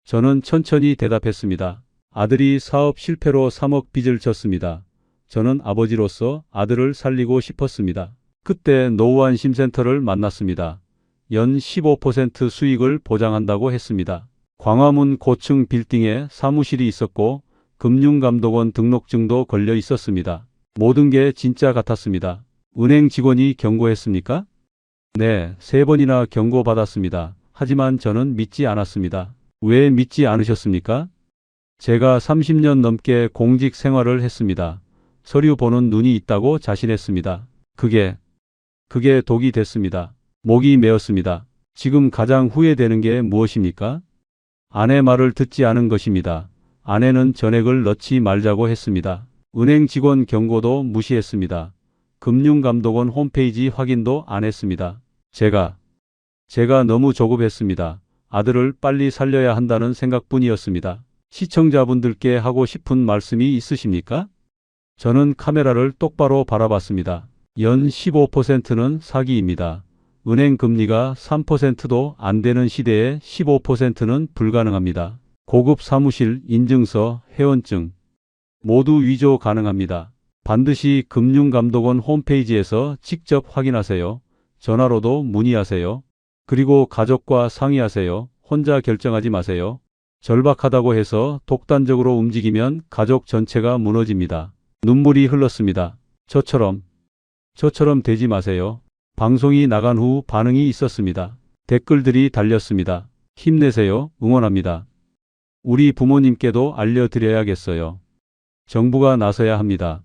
저는 천천히 대답했습니다. 아들이 사업 실패로 3억 빚을 졌습니다. 저는 아버지로서 아들을 살리고 싶었습니다. 그때 노후안심센터를 만났습니다. 연 15% 수익을 보장한다고 했습니다. 광화문 고층 빌딩에 사무실이 있었고 금융감독원 등록증도 걸려 있었습니다. 모든 게 진짜 같았습니다. 은행 직원이 경고했습니까? 네, 3번이나 경고받았습니다. 하지만 저는 믿지 않았습니다. 왜 믿지 않으셨습니까? 제가 30년 넘게 공직 생활을 했습니다. 서류 보는 눈이 있다고 자신했습니다. 그게 독이 됐습니다. 목이 메었습니다. 지금 가장 후회되는 게 무엇입니까? 아내 말을 듣지 않은 것입니다. 아내는 전액을 넣지 말자고 했습니다. 은행 직원 경고도 무시했습니다. 금융감독원 홈페이지 확인도 안 했습니다. 제가 너무 조급했습니다. 아들을 빨리 살려야 한다는 생각뿐이었습니다. 시청자분들께 하고 싶은 말씀이 있으십니까? 저는 카메라를 똑바로 바라봤습니다. 연 15%는 사기입니다. 은행 금리가 3%도 안 되는 시대에 15%는 불가능합니다. 고급 사무실, 인증서, 회원증 모두 위조 가능합니다. 반드시 금융감독원 홈페이지에서 직접 확인하세요. 전화로도 문의하세요. 그리고 가족과 상의하세요. 혼자 결정하지 마세요. 절박하다고 해서 독단적으로 움직이면 가족 전체가 무너집니다. 눈물이 흘렀습니다. 저처럼 되지 마세요. 방송이 나간 후 반응이 있었습니다. 댓글들이 달렸습니다. 힘내세요. 응원합니다. 우리 부모님께도 알려드려야겠어요. 정부가 나서야 합니다.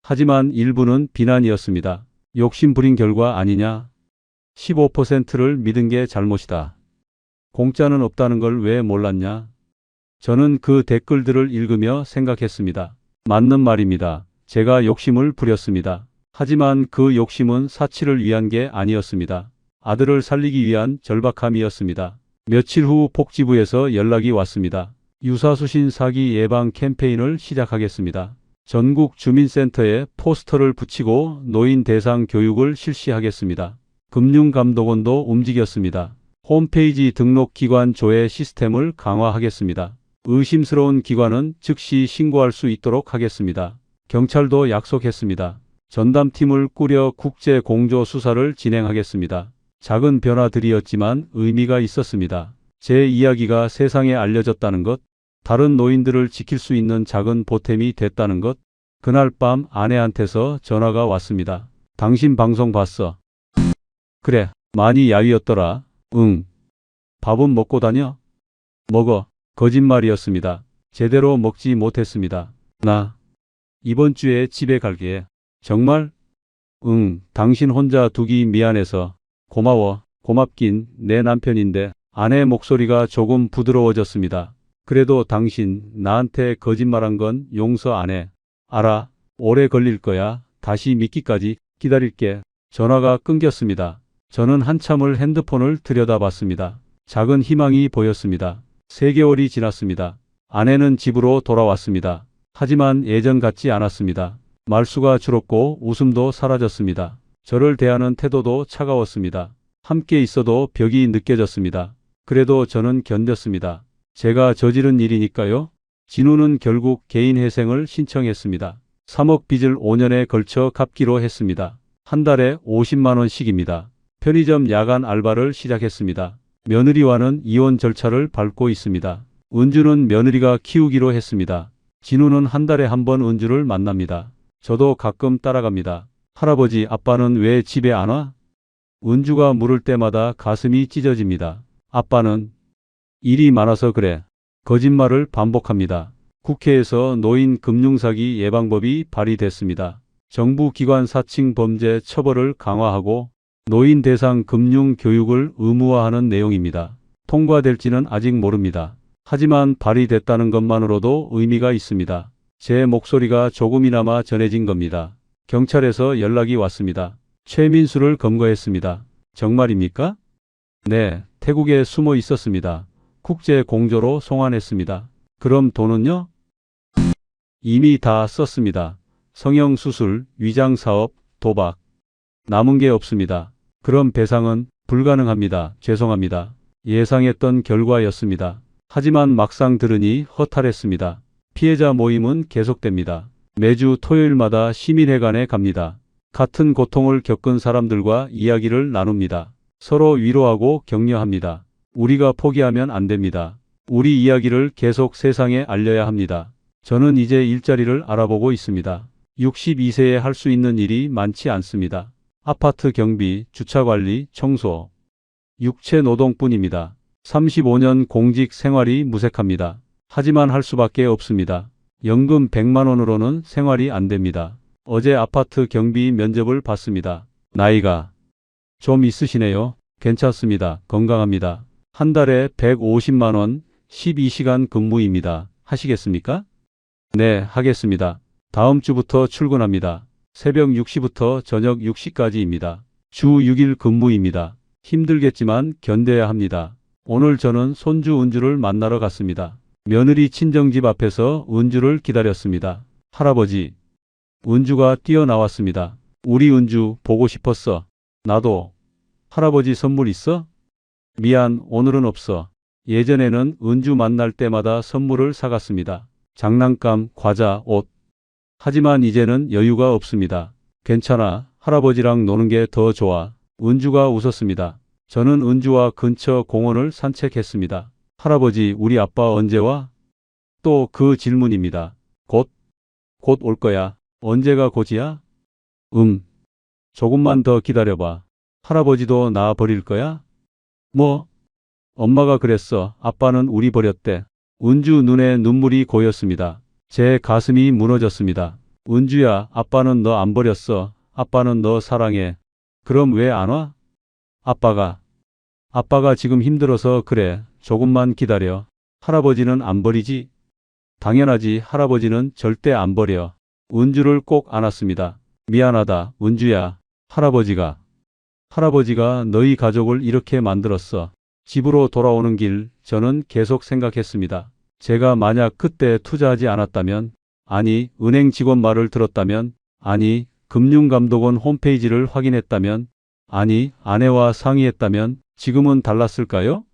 하지만 일부는 비난이었습니다. 욕심 부린 결과 아니냐? 15%를 믿은 게 잘못이다. 공짜는 없다는 걸 왜 몰랐냐? 저는 그 댓글들을 읽으며 생각했습니다. 맞는 말입니다. 제가 욕심을 부렸습니다. 하지만 그 욕심은 사치를 위한 게 아니었습니다. 아들을 살리기 위한 절박함이었습니다. 며칠 후 복지부에서 연락이 왔습니다. 유사수신 사기 예방 캠페인을 시작하겠습니다. 전국 주민센터에 포스터를 붙이고 노인 대상 교육을 실시하겠습니다. 금융감독원도 움직였습니다. 홈페이지 등록 기관 조회 시스템을 강화하겠습니다. 의심스러운 기관은 즉시 신고할 수 있도록 하겠습니다. 경찰도 약속했습니다. 전담팀을 꾸려 국제 공조 수사를 진행하겠습니다. 작은 변화들이었지만 의미가 있었습니다. 제 이야기가 세상에 알려졌다는 것, 다른 노인들을 지킬 수 있는 작은 보탬이 됐다는 것. 그날 밤 아내한테서 전화가 왔습니다. 당신 방송 봤어. 그래, 많이 야위었더라. 응. 밥은 먹고 다녀? 먹어. 거짓말이었습니다. 제대로 먹지 못했습니다. 나 이번 주에 집에 갈게. 정말? 응. 당신 혼자 두기 미안해서. 고마워. 고맙긴 내 남편인데. 아내 목소리가 조금 부드러워졌습니다. 그래도 당신 나한테 거짓말한 건 용서 안 해. 알아. 오래 걸릴 거야. 다시 믿기까지 기다릴게. 전화가 끊겼습니다. 저는 한참을 핸드폰을 들여다봤습니다. 작은 희망이 보였습니다. 3개월이 지났습니다. 아내는 집으로 돌아왔습니다. 하지만 예전 같지 않았습니다. 말수가 줄었고 웃음도 사라졌습니다. 저를 대하는 태도도 차가웠습니다. 함께 있어도 벽이 느껴졌습니다. 그래도 저는 견뎠습니다. 제가 저지른 일이니까요. 진우는 결국 개인 회생을 신청했습니다. 3억 빚을 5년에 걸쳐 갚기로 했습니다. 한 달에 50만 원씩입니다. 편의점 야간 알바를 시작했습니다. 며느리와는 이혼 절차를 밟고 있습니다. 은주는 며느리가 키우기로 했습니다. 진우는 한 달에 한 번 은주를 만납니다. 저도 가끔 따라갑니다. 할아버지, 아빠는 왜 집에 안 와? 은주가 물을 때마다 가슴이 찢어집니다. 아빠는 일이 많아서 그래. 거짓말을 반복합니다. 국회에서 노인 금융사기 예방법이 발의됐습니다. 정부 기관 사칭 범죄 처벌을 강화하고 노인 대상 금융 교육을 의무화하는 내용입니다. 통과될지는 아직 모릅니다. 하지만 발의됐다는 것만으로도 의미가 있습니다. 제 목소리가 조금이나마 전해진 겁니다. 경찰에서 연락이 왔습니다. 최민수를 검거했습니다. 정말입니까? 네, 태국에 숨어 있었습니다. 국제 공조로 송환했습니다. 그럼 돈은요? 이미 다 썼습니다. 성형수술, 위장사업, 도박. 남은 게 없습니다. 그럼 배상은 불가능합니다. 죄송합니다. 예상했던 결과였습니다. 하지만 막상 들으니 허탈했습니다. 피해자 모임은 계속됩니다. 매주 토요일마다 시민회관에 갑니다. 같은 고통을 겪은 사람들과 이야기를 나눕니다. 서로 위로하고 격려합니다. 우리가 포기하면 안 됩니다. 우리 이야기를 계속 세상에 알려야 합니다. 저는 이제 일자리를 알아보고 있습니다. 62세에 할 수 있는 일이 많지 않습니다. 아파트 경비, 주차관리, 청소, 육체노동뿐입니다. 35년 공직 생활이 무색합니다. 하지만 할 수밖에 없습니다. 연금 100만 원으로는 생활이 안 됩니다. 어제 아파트 경비 면접을 봤습니다. 나이가 좀 있으시네요. 괜찮습니다. 건강합니다. 한 달에 150만 원, 12시간 근무입니다. 하시겠습니까? 네, 하겠습니다. 다음 주부터 출근합니다. 새벽 6시부터 저녁 6시까지입니다. 주 6일 근무입니다. 힘들겠지만 견뎌야 합니다. 오늘 저는 손주 은주를 만나러 갔습니다. 며느리 친정집 앞에서 은주를 기다렸습니다. 할아버지, 은주가 뛰어나왔습니다. 우리 은주 보고 싶었어. 나도. 할아버지 선물 있어? 미안, 오늘은 없어. 예전에는 은주 만날 때마다 선물을 사갔습니다. 장난감, 과자, 옷. 하지만 이제는 여유가 없습니다. 괜찮아. 할아버지랑 노는 게 더 좋아. 은주가 웃었습니다. 저는 은주와 근처 공원을 산책했습니다. 할아버지, 우리 아빠 언제 와? 또 그 질문입니다. 곧 올 거야. 언제가 곧이야? 조금만 더 기다려봐. 할아버지도 나 버릴 거야? 뭐? 엄마가 그랬어. 아빠는 우리 버렸대. 은주 눈에 눈물이 고였습니다. 제 가슴이 무너졌습니다. 은주야, 아빠는 너 안 버렸어. 아빠는 너 사랑해. 그럼 왜 안 와? 아빠가 지금 힘들어서 그래. 조금만 기다려. 할아버지는 안 버리지? 당연하지. 할아버지는 절대 안 버려. 은주를 꼭 안았습니다. 미안하다, 은주야. 할아버지가 너희 가족을 이렇게 만들었어. 집으로 돌아오는 길, 저는 계속 생각했습니다. 제가 만약 그때 투자하지 않았다면, 아니, 은행 직원 말을 들었다면, 아니, 금융감독원 홈페이지를 확인했다면, 아니, 아내와 상의했다면, 지금은 달랐을까요?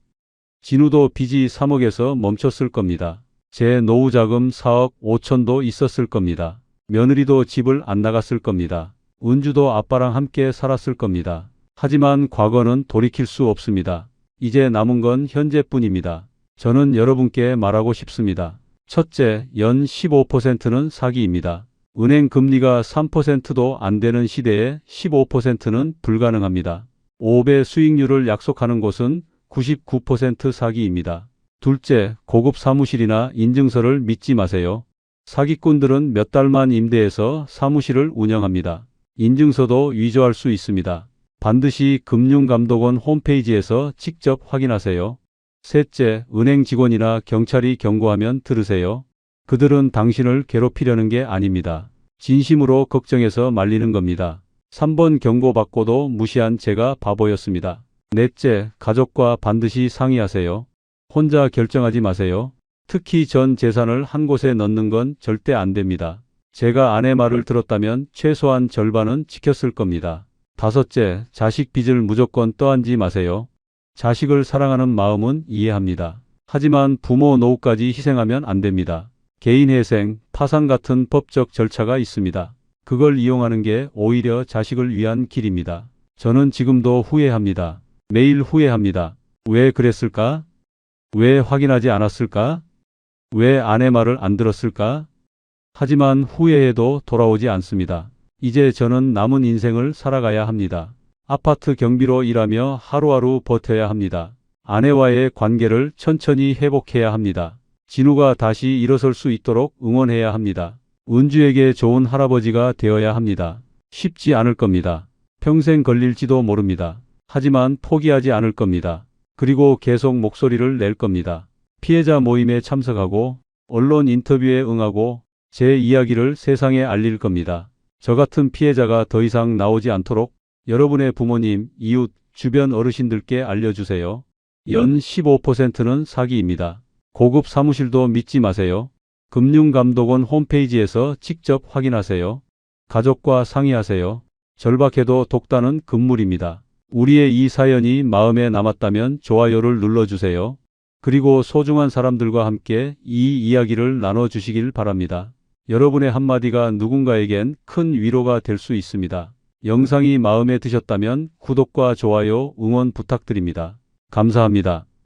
진우도 빚이 3억에서 멈췄을 겁니다. 제 노후자금 4억 5천도 있었을 겁니다. 며느리도 집을 안 나갔을 겁니다. 은주도 아빠랑 함께 살았을 겁니다. 하지만 과거는 돌이킬 수 없습니다. 이제 남은 건 현재뿐입니다. 저는 여러분께 말하고 싶습니다. 첫째, 연 15%는 사기입니다. 은행 금리가 3%도 안 되는 시대에 15%는 불가능합니다. 5배 수익률을 약속하는 곳은 99% 사기입니다. 둘째, 고급 사무실이나 인증서를 믿지 마세요. 사기꾼들은 몇 달만 임대해서 사무실을 운영합니다. 인증서도 위조할 수 있습니다. 반드시 금융감독원 홈페이지에서 직접 확인하세요. 셋째, 은행 직원이나 경찰이 경고하면 들으세요. 그들은 당신을 괴롭히려는 게 아닙니다. 진심으로 걱정해서 말리는 겁니다. 3번 경고받고도 무시한 제가 바보였습니다. 넷째, 가족과 반드시 상의하세요. 혼자 결정하지 마세요. 특히 전 재산을 한 곳에 넣는 건 절대 안 됩니다. 제가 아내 말을 들었다면 최소한 절반은 지켰을 겁니다. 다섯째, 자식 빚을 무조건 떠안지 마세요. 자식을 사랑하는 마음은 이해합니다. 하지만 부모 노후까지 희생하면 안 됩니다. 개인회생, 파산 같은 법적 절차가 있습니다. 그걸 이용하는 게 오히려 자식을 위한 길입니다. 저는 지금도 후회합니다. 매일 후회합니다. 왜 그랬을까? 왜 확인하지 않았을까? 왜 아내 말을 안 들었을까? 하지만 후회해도 돌아오지 않습니다. 이제 저는 남은 인생을 살아가야 합니다. 아파트 경비로 일하며 하루하루 버텨야 합니다. 아내와의 관계를 천천히 회복해야 합니다. 진우가 다시 일어설 수 있도록 응원해야 합니다. 은주에게 좋은 할아버지가 되어야 합니다. 쉽지 않을 겁니다. 평생 걸릴지도 모릅니다. 하지만 포기하지 않을 겁니다. 그리고 계속 목소리를 낼 겁니다. 피해자 모임에 참석하고 언론 인터뷰에 응하고 제 이야기를 세상에 알릴 겁니다. 저 같은 피해자가 더 이상 나오지 않도록 여러분의 부모님, 이웃, 주변 어르신들께 알려주세요. 연 15%는 사기입니다. 고급 사무실도 믿지 마세요. 금융감독원 홈페이지에서 직접 확인하세요. 가족과 상의하세요. 절박해도 독단은 금물입니다. 우리의 이 사연이 마음에 남았다면 좋아요를 눌러주세요. 그리고 소중한 사람들과 함께 이 이야기를 나눠주시길 바랍니다. 여러분의 한마디가 누군가에겐 큰 위로가 될 수 있습니다. 영상이 마음에 드셨다면 구독과 좋아요, 응원 부탁드립니다. 감사합니다.